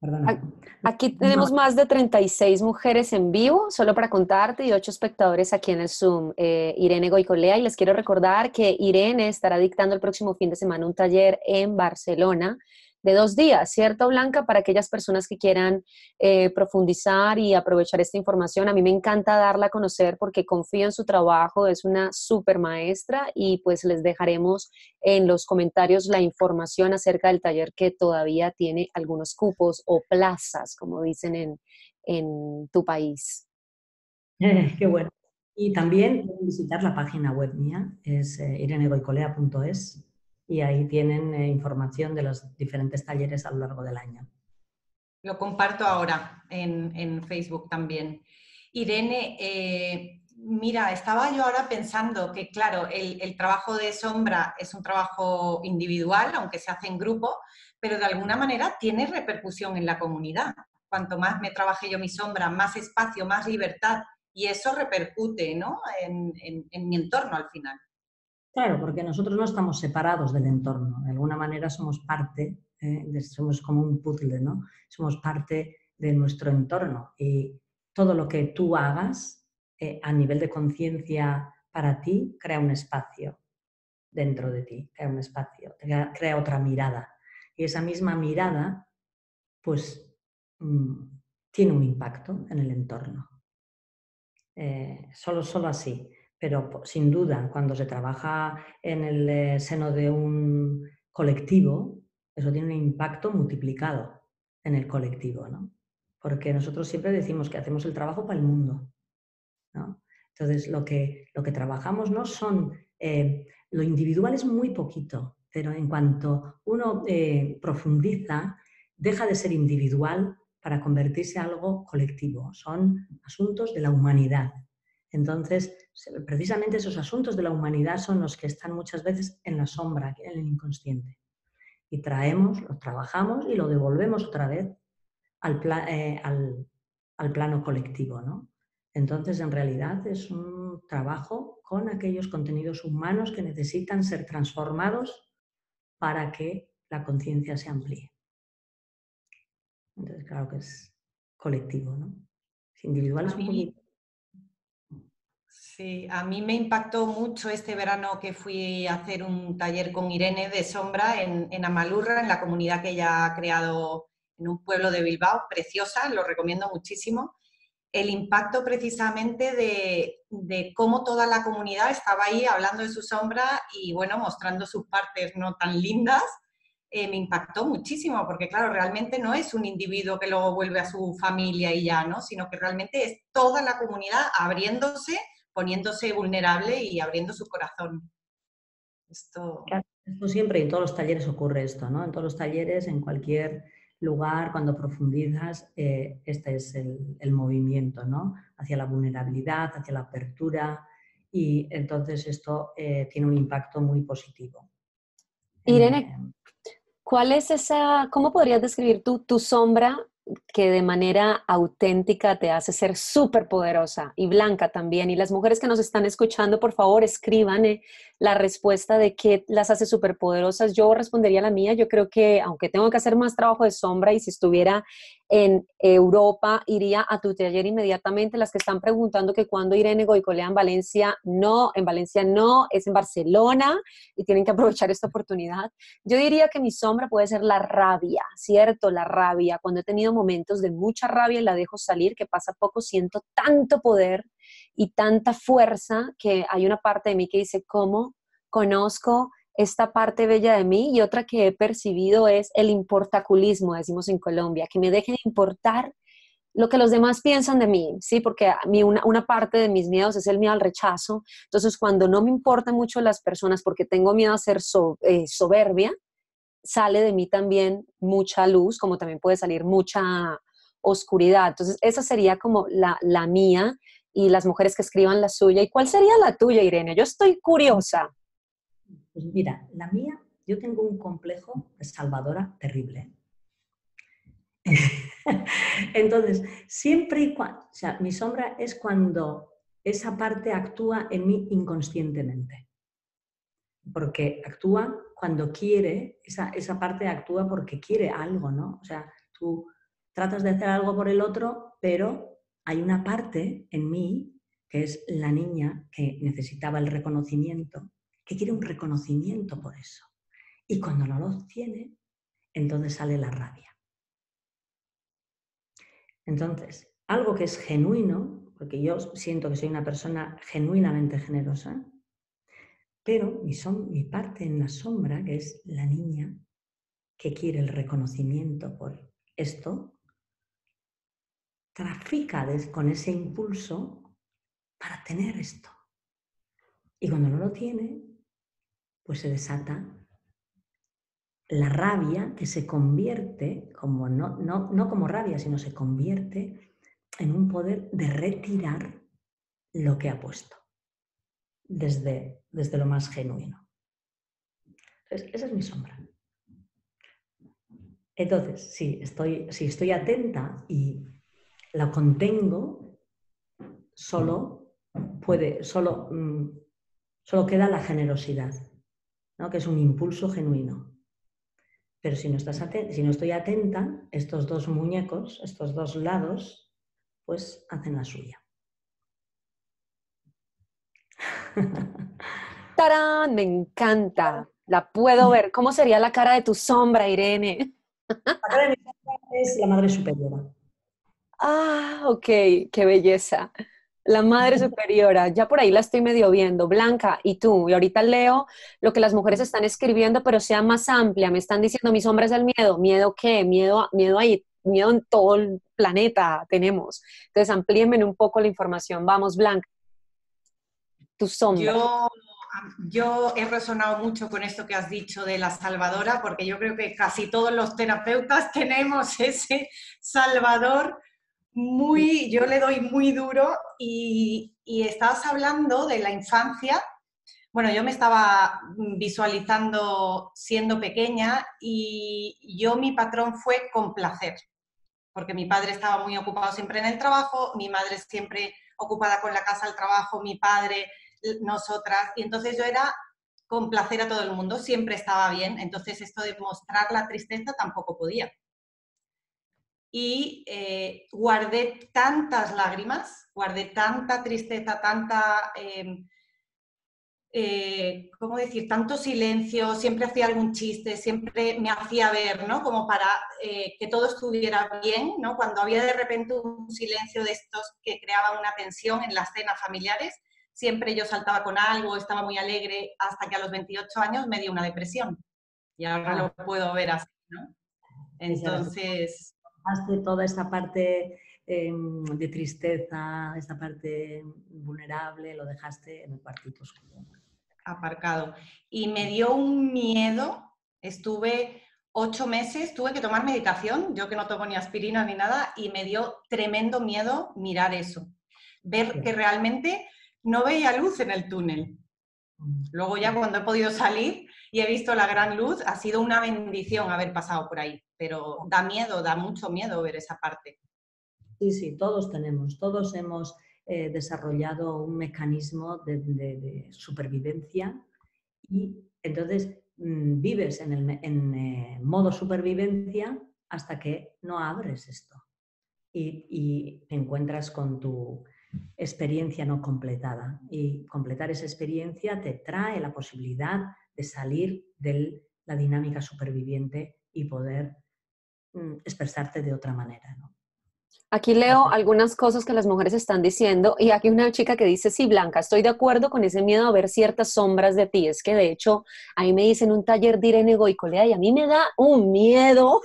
Perdona. aquí tenemos más de 36 mujeres en vivo, solo para contarte, y 8 espectadores aquí en el Zoom. Irene Goicolea, y les quiero recordar que Irene estará dictando el próximo fin de semana un taller en Barcelona de 2 días, ¿cierto, Blanca? Para aquellas personas que quieran profundizar y aprovechar esta información. A mí me encanta darla a conocer porque confío en su trabajo, es una súper maestra, y pues les dejaremos en los comentarios la información acerca del taller, que todavía tiene algunos cupos o plazas, como dicen en tu país. Qué bueno. Y también pueden visitar la página web mía, es irenegoicolea.es, y ahí tienen información de los diferentes talleres a lo largo del año. Lo comparto ahora en Facebook también. Irene, mira, estaba yo ahora pensando que, claro, el trabajo de sombra es un trabajo individual, aunque se hace en grupo, pero de alguna manera tiene repercusión en la comunidad. Cuanto más me trabaje yo mi sombra, más espacio, más libertad, y eso repercute, ¿no?, en mi entorno al final. Claro, porque nosotros no estamos separados del entorno, de alguna manera somos parte, somos como un puzzle, ¿no? Somos parte de nuestro entorno y todo lo que tú hagas a nivel de conciencia para ti crea un espacio dentro de ti, crea un espacio, crea otra mirada. Y esa misma mirada, pues, tiene un impacto en el entorno. Solo así. Pero sin duda, cuando se trabaja en el seno de un colectivo, eso tiene un impacto multiplicado en el colectivo, ¿no? Porque nosotros siempre decimos que hacemos el trabajo para el mundo, ¿no? Entonces, lo que trabajamos no son... lo individual es muy poquito, pero en cuanto uno profundiza, deja de ser individual para convertirse en algo colectivo. Son asuntos de la humanidad. Entonces, precisamente esos asuntos de la humanidad son los que están muchas veces en la sombra, en el inconsciente. Y lo trabajamos y lo devolvemos otra vez al plano colectivo, ¿no? Entonces, en realidad es un trabajo con aquellos contenidos humanos que necesitan ser transformados para que la conciencia se amplíe. Entonces, claro que es colectivo, ¿no? Individual A es un mí, poquito... sí, a mí me impactó mucho este verano que fui a hacer un taller con Irene de sombra en Amalurra, en la comunidad que ella ha creado en un pueblo de Bilbao, preciosa, lo recomiendo muchísimo. El impacto precisamente de cómo toda la comunidad estaba ahí hablando de su sombra y, bueno, mostrando sus partes no tan lindas, me impactó muchísimo, porque, claro, realmente no es un individuo que luego vuelve a su familia y ya, ¿no? Sino que realmente es toda la comunidad abriéndose, poniéndose vulnerable y abriendo su corazón. Esto... Esto siempre, y en todos los talleres ocurre esto, ¿no? En todos los talleres, en cualquier lugar, cuando profundizas, este es el movimiento, ¿no? Hacia la vulnerabilidad, hacia la apertura, y entonces esto tiene un impacto muy positivo. Irene, ¿cuál es cómo podrías describir tu sombra que de manera auténtica te hace ser súper poderosa y blanca también? Y las mujeres que nos están escuchando, por favor, escriban la respuesta de qué las hace súper poderosas. Yo respondería la mía. Yo creo que, aunque tengo que hacer más trabajo de sombra y si estuviera en Europa, iría a tu taller inmediatamente. Las que están preguntando que cuándo Irene Goicolea en Valencia no, es en Barcelona y tienen que aprovechar esta oportunidad. Yo diría que mi sombra puede ser la rabia, ¿cierto? La rabia. Cuando he tenido momentos de mucha rabia y la dejo salir, que pasa poco, siento tanto poder y tanta fuerza que hay una parte de mí que dice, ¿cómo conozco esta parte bella de mí? Y otra que he percibido es el importaculismo, decimos en Colombia, que me deje de importar lo que los demás piensan de mí, ¿sí? Porque a mí una parte de mis miedos es el miedo al rechazo. Entonces, cuando no me importan mucho las personas porque tengo miedo a ser soberbia, sale de mí también mucha luz, como también puede salir mucha oscuridad. Entonces, esa sería como la mía y las mujeres que escriban la suya. ¿Y cuál sería la tuya, Irene? Yo estoy curiosa. Pues mira, la mía, yo tengo un complejo de salvadora terrible. Entonces, siempre y cuando, o sea, mi sombra es cuando esa parte actúa en mí inconscientemente. Porque actúa cuando quiere, esa parte actúa porque quiere algo, ¿no? O sea, tú tratas de hacer algo por el otro, pero hay una parte en mí, que es la niña que necesitaba el reconocimiento, que quiere un reconocimiento por eso. Y cuando no lo tiene, entonces sale la rabia. Entonces, algo que es genuino, porque yo siento que soy una persona genuinamente generosa, pero mi parte en la sombra, que es la niña que quiere el reconocimiento por esto, trafica con ese impulso para tener esto. Y cuando no lo tiene, pues se desata la rabia, que se convierte, como no como rabia, sino se convierte en un poder de retirar lo que ha puesto desde lo más genuino. Entonces, esa es mi sombra. Entonces, si estoy atenta y la contengo, solo queda la generosidad, ¿no? Que es un impulso genuino. Pero si no estoy atenta, estos dos muñecos, estos dos lados, pues hacen la suya. ¡Tarán! Me encanta. La puedo ver. ¿Cómo sería la cara de tu sombra, Irene? La cara de mi sombra es la madre superiora. Ah, ok, qué belleza. La madre superiora, ya por ahí la estoy medio viendo. Blanca, ¿y tú? Y ahorita leo lo que las mujeres están escribiendo, pero sea más amplia. Me están diciendo, mi sombra es el miedo. ¿Miedo qué? Miedo ahí, miedo en todo el planeta tenemos. Entonces, amplíenme un poco la información. Vamos, Blanca, tu sombra. Yo he resonado mucho con esto que has dicho de la salvadora, porque yo creo que casi todos los terapeutas tenemos ese salvador yo le doy muy duro y estabas hablando de la infancia. Bueno, yo me estaba visualizando siendo pequeña y mi patrón fue complacer, porque mi padre estaba muy ocupado siempre en el trabajo, mi madre siempre ocupada con la casa, el trabajo, mi padre, nosotras, y entonces yo era complacer a todo el mundo, siempre estaba bien, entonces esto de mostrar la tristeza tampoco podía. Y guardé tantas lágrimas, guardé tanta tristeza, ¿cómo decir? Tanto silencio, siempre hacía algún chiste, siempre me hacía ver, ¿no? Como para que todo estuviera bien, ¿no? Cuando había de repente un silencio de estos que creaban una tensión en las cenas familiares, siempre yo saltaba con algo, estaba muy alegre, hasta que a los 28 años me dio una depresión. Y ahora lo puedo ver así, ¿no? Entonces... Toda esta parte de tristeza, esta parte vulnerable, lo dejaste en el cuartito oscuro. Aparcado. Y me dio un miedo, estuve 8 meses, tuve que tomar medicación, yo que no tomo ni aspirina ni nada, y me dio tremendo miedo mirar eso, ver que realmente no veía luz en el túnel. Luego ya cuando he podido salir y he visto la gran luz, ha sido una bendición haber pasado por ahí, pero da miedo, da mucho miedo ver esa parte. Sí, todos hemos desarrollado un mecanismo de supervivencia y entonces vives en modo supervivencia hasta que no abres esto y te encuentras con tu experiencia no completada. Y completar esa experiencia te trae la posibilidad de salir de la dinámica superviviente y poder expresarte de otra manera, ¿no? Aquí leo algunas cosas que las mujeres están diciendo y aquí una chica que dice, sí, Blanca, estoy de acuerdo con ese miedo a ver ciertas sombras de ti. Es que de hecho, ahí me dicen un taller de Irene Goicolea y a mí me da un miedo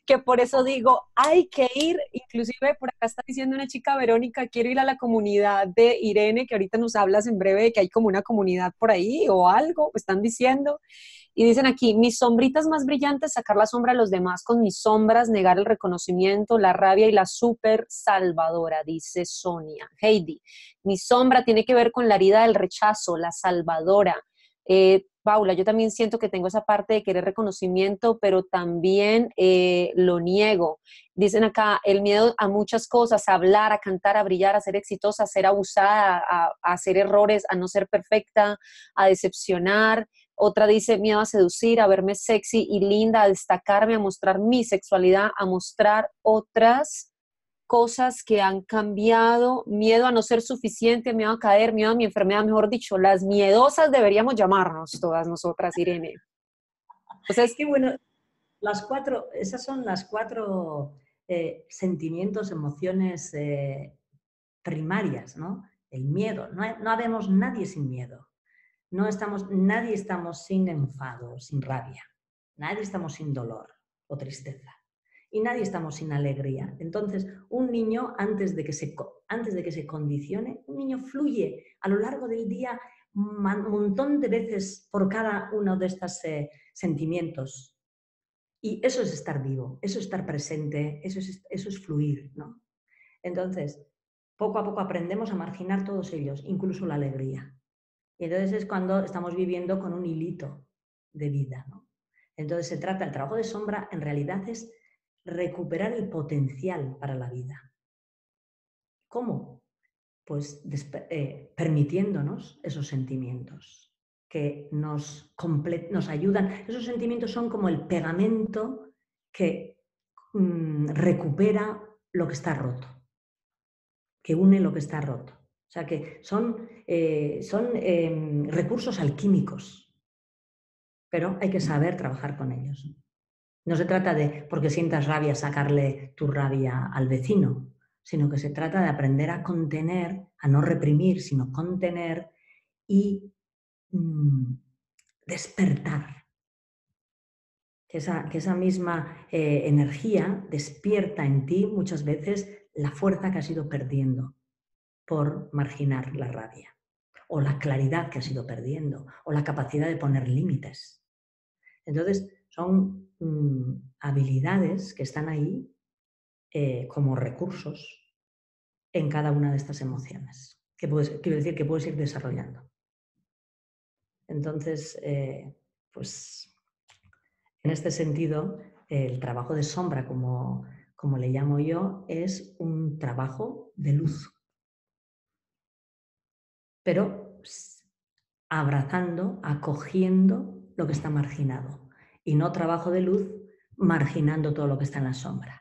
que por eso digo, hay que ir, inclusive por acá está diciendo una chica, Verónica, quiero ir a la comunidad de Irene, que ahorita nos hablas en breve de que hay como una comunidad por ahí o algo, están diciendo. Y dicen aquí, mis sombritas más brillantes, sacar la sombra a los demás con mis sombras, negar el reconocimiento, la rabia y la súper salvadora, dice Sonia. Heidi, mi sombra tiene que ver con la herida del rechazo, la salvadora. Paula, yo también siento que tengo esa parte de querer reconocimiento, pero también lo niego. Dicen acá, el miedo a muchas cosas, a hablar, a cantar, a brillar, a ser exitosa, a ser abusada, a hacer errores, a no ser perfecta, a decepcionar. Otra dice miedo a seducir, a verme sexy y linda, a destacarme, a mostrar mi sexualidad, a mostrar otras cosas que han cambiado, miedo a no ser suficiente, miedo a caer, miedo a mi enfermedad, mejor dicho, las miedosas deberíamos llamarnos todas nosotras, Irene. Entonces, qué bueno, esas son las cuatro sentimientos, emociones primarias, ¿no? El miedo, no habemos nadie sin miedo. Nadie estamos sin enfado, sin rabia. Nadie estamos sin dolor o tristeza. Y nadie estamos sin alegría. Entonces, un niño, antes de que antes de que se condicione, un niño fluye a lo largo del día un montón de veces por cada uno de estos sentimientos. Y eso es estar vivo, eso es estar presente, eso es fluir, ¿no? Entonces, poco a poco aprendemos a marginar todos ellos, incluso la alegría. Y entonces es cuando estamos viviendo con un hilito de vida, ¿no? Entonces se trata, el trabajo de sombra en realidad es recuperar el potencial para la vida. ¿Cómo? Pues permitiéndonos esos sentimientos que nos ayudan. Esos sentimientos son como el pegamento que recupera lo que está roto, que une lo que está roto. O sea que son recursos alquímicos, pero hay que saber trabajar con ellos. No se trata de, porque sientas rabia, sacarle tu rabia al vecino, sino que se trata de aprender a contener, a no reprimir, sino contener y despertar. Que esa misma energía despierta en ti muchas veces la fuerza que has ido perdiendo por marginar la rabia, o la claridad que has ido perdiendo, o la capacidad de poner límites. Entonces, son habilidades que están ahí como recursos en cada una de estas emociones, quiero decir que puedes ir desarrollando. Entonces, pues en este sentido, el trabajo de sombra, como le llamo yo, es un trabajo de luz, pero abrazando, acogiendo lo que está marginado, y no trabajo de luz marginando todo lo que está en la sombra.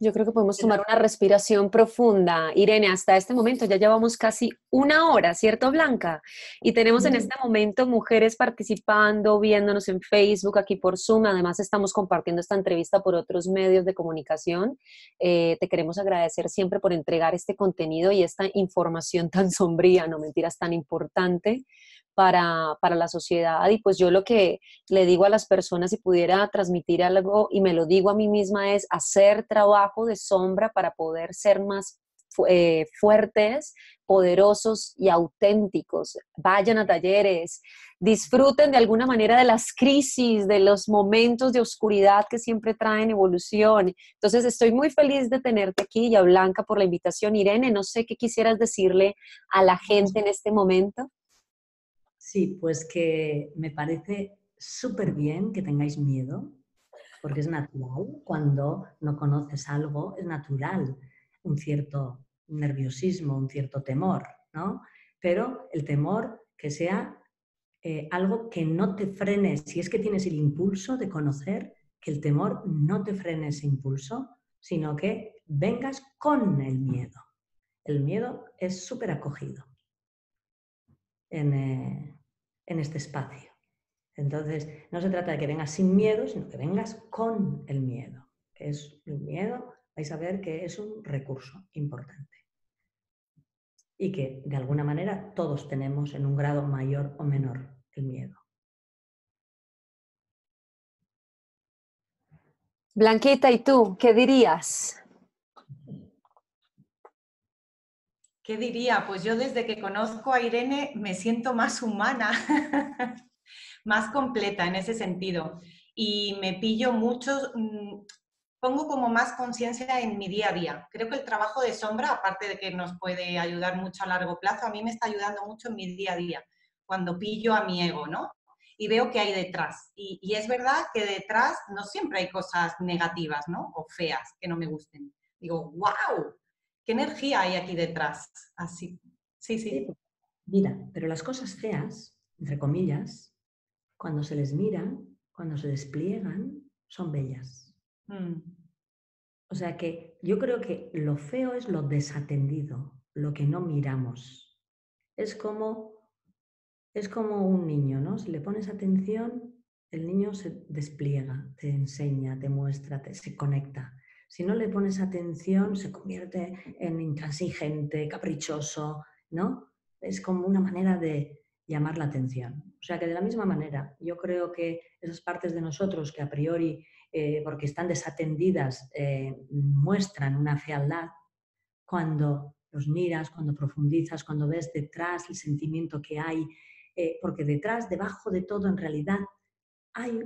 Yo creo que podemos tomar una respiración profunda. Irene, hasta este momento ya llevamos casi una hora, ¿cierto, Blanca? Y tenemos en este momento mujeres participando, viéndonos en Facebook, aquí por Zoom. Además, estamos compartiendo esta entrevista por otros medios de comunicación. Te queremos agradecer siempre por entregar este contenido y esta información tan sombría, no mentiras, tan importante para la sociedad. Y pues yo lo que le digo a las personas, si pudiera transmitir algo, y me lo digo a mí misma, es hacer trabajo de sombra para poder ser más fuertes, poderosos y auténticos. Vayan a talleres, disfruten de alguna manera de las crisis, de los momentos de oscuridad que siempre traen evolución. Entonces estoy muy feliz de tenerte aquí y a Blanca por la invitación. Irene, no sé qué quisieras decirle a la gente en este momento. Sí, pues que me parece súper bien que tengáis miedo, porque es natural. Cuando no conoces algo, es natural un cierto nerviosismo, un cierto temor, ¿no? Pero el temor que sea algo que no te frene. Si es que tienes el impulso de conocer, que el temor no te frene ese impulso, sino que vengas con el miedo. El miedo es súper acogido en este espacio. Entonces, no se trata de que vengas sin miedo, sino que vengas con el miedo. Que es el miedo, vais a ver que es un recurso importante. Y que, de alguna manera, todos tenemos en un grado mayor o menor el miedo. Blanquita, ¿y tú qué dirías? ¿Qué diría? Pues yo desde que conozco a Irene me siento más humana, más completa en ese sentido. Y me pillo muchos, pongo como más conciencia en mi día a día. Creo que el trabajo de sombra, aparte de que nos puede ayudar mucho a largo plazo, a mí me está ayudando mucho en mi día a día, cuando pillo a mi ego, ¿no? Y veo qué hay detrás. Y es verdad que detrás no siempre hay cosas negativas, ¿no? O feas que no me gusten. Digo, ¡wow! ¿Qué energía hay aquí detrás? Así. Sí, sí. Mira, pero las cosas feas, entre comillas, cuando se les mira, cuando se despliegan, son bellas. O sea que yo creo que lo feo es lo desatendido, lo que no miramos. Es como un niño, ¿no? Si le pones atención, el niño se despliega, te enseña, te muestra, se conecta. Si no le pones atención, se convierte en intransigente, caprichoso, ¿no? Es como una manera de llamar la atención. O sea que de la misma manera, yo creo que esas partes de nosotros que a priori porque están desatendidas, muestran una fealdad, cuando los miras, cuando profundizas, cuando ves detrás el sentimiento que hay, porque detrás, debajo de todo, en realidad, hay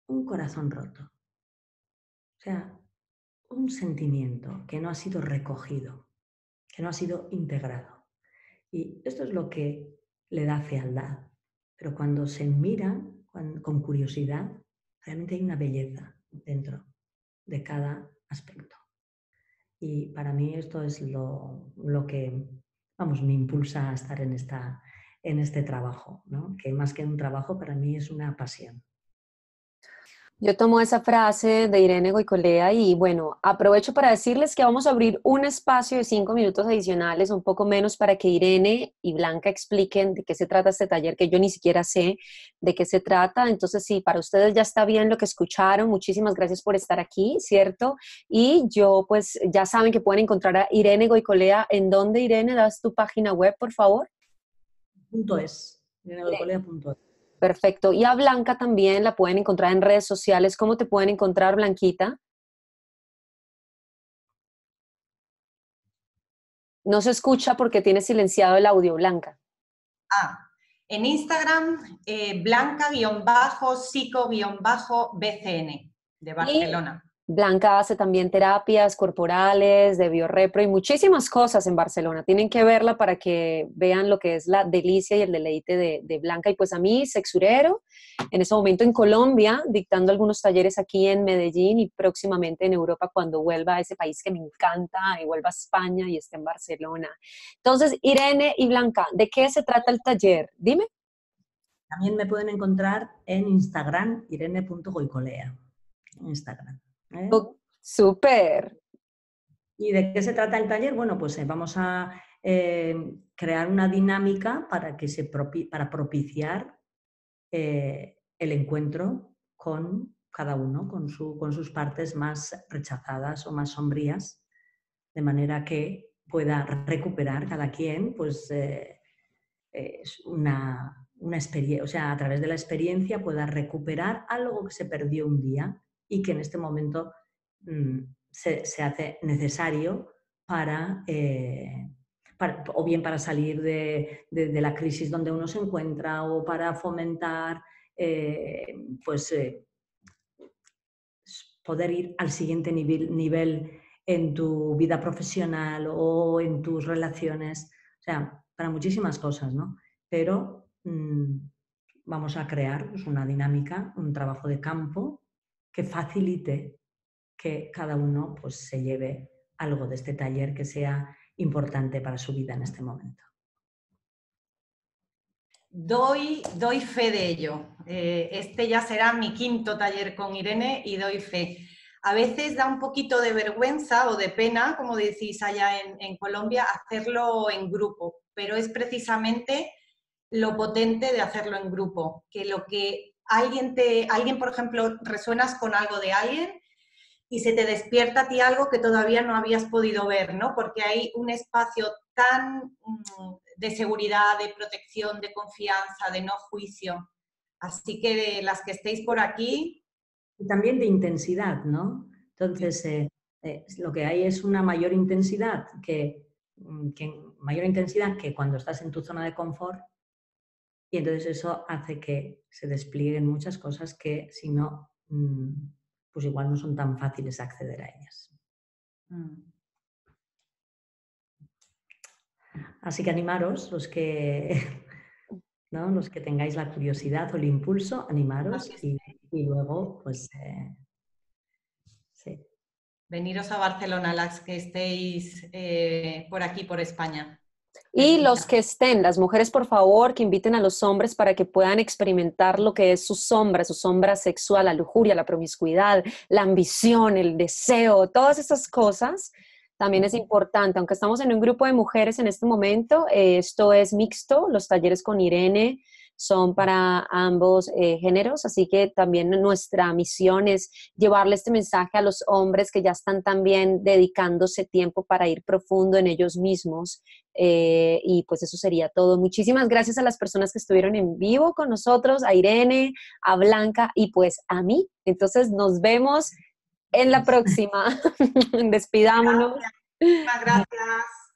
un corazón roto. O sea, un sentimiento que no ha sido recogido, que no ha sido integrado. Y esto es lo que le da fealdad. Pero cuando se mira con curiosidad, realmente hay una belleza dentro de cada aspecto. Y para mí esto es lo que, vamos, me impulsa a estar en este trabajo, ¿no? Que más que un trabajo, para mí es una pasión. Yo tomo esa frase de Irene Goicolea y bueno, aprovecho para decirles que vamos a abrir un espacio de 5 minutos adicionales, un poco menos, para que Irene y Blanca expliquen de qué se trata este taller, que yo ni siquiera sé de qué se trata. Entonces, sí, para ustedes ya está bien lo que escucharon. Muchísimas gracias por estar aquí, ¿cierto? Y yo, pues, ya saben que pueden encontrar a Irene Goicolea. ¿En dónde, Irene? ¿Das tu página web, por favor? .es, irenegoicolea.es. Perfecto. Y a Blanca también la pueden encontrar en redes sociales. ¿Cómo te pueden encontrar, Blanquita? No se escucha porque tiene silenciado el audio, Blanca. En Instagram, blanca-psico-bcn de Barcelona. Blanca hace también terapias corporales, de biorrepro y muchísimas cosas en Barcelona. Tienen que verla para que vean lo que es la delicia y el deleite de Blanca. Y pues a mí, Sexurero, en ese momento en Colombia, dictando algunos talleres aquí en Medellín y próximamente en Europa cuando vuelva a ese país que me encanta y vuelva a España y esté en Barcelona. Entonces, Irene y Blanca, ¿de qué se trata el taller? Dime. También me pueden encontrar en Instagram, irene.goicolea. Instagram. Oh, súper. ¿Y de qué se trata el taller? Bueno, pues vamos a crear una dinámica para propiciar el encuentro con cada uno, con sus partes más rechazadas o más sombrías, de manera que pueda recuperar cada quien pues, una experiencia, o sea, a través de la experiencia pueda recuperar algo que se perdió un día y que en este momento se hace necesario o bien para salir de la crisis donde uno se encuentra o para fomentar poder ir al siguiente nivel en tu vida profesional o en tus relaciones, o sea, para muchísimas cosas, ¿no? Pero vamos a crear pues, una dinámica, un trabajo de campo que facilite que cada uno pues, se lleve algo de este taller que sea importante para su vida en este momento. Doy fe de ello. Este ya será mi 5º taller con Irene y doy fe. A veces da un poquito de vergüenza o de pena, como decís allá en Colombia, hacerlo en grupo, pero es precisamente lo potente de hacerlo en grupo, que lo que alguien, por ejemplo, resuenas con algo de alguien y se te despierta a ti algo que todavía no habías podido ver, ¿no? Porque hay un espacio tan de seguridad, de protección, de confianza, de no juicio. Así que de las que estéis por aquí... Y también de intensidad, ¿no? Entonces, lo que hay es una mayor intensidad que cuando estás en tu zona de confort, y entonces eso hace que se desplieguen muchas cosas que si no, pues igual no son tan fáciles acceder a ellas. Así que animaros, ¿no? Los que tengáis la curiosidad o el impulso, animaros y luego, pues, sí. Veniros a Barcelona, las que estéis por aquí, por España. Y los que estén, las mujeres, por favor, que inviten a los hombres para que puedan experimentar lo que es su sombra sexual, la lujuria, la promiscuidad, la ambición, el deseo, todas esas cosas. También es importante, aunque estamos en un grupo de mujeres en este momento, esto es mixto, los talleres con Irene son para ambos géneros, así que también nuestra misión es llevarle este mensaje a los hombres que ya están también dedicándose tiempo para ir profundo en ellos mismos. Y pues eso sería todo. Muchísimas gracias a las personas que estuvieron en vivo con nosotros, a Irene, a Blanca y pues a mí. Entonces nos vemos en la próxima. Despidámonos. Gracias. Muchas gracias.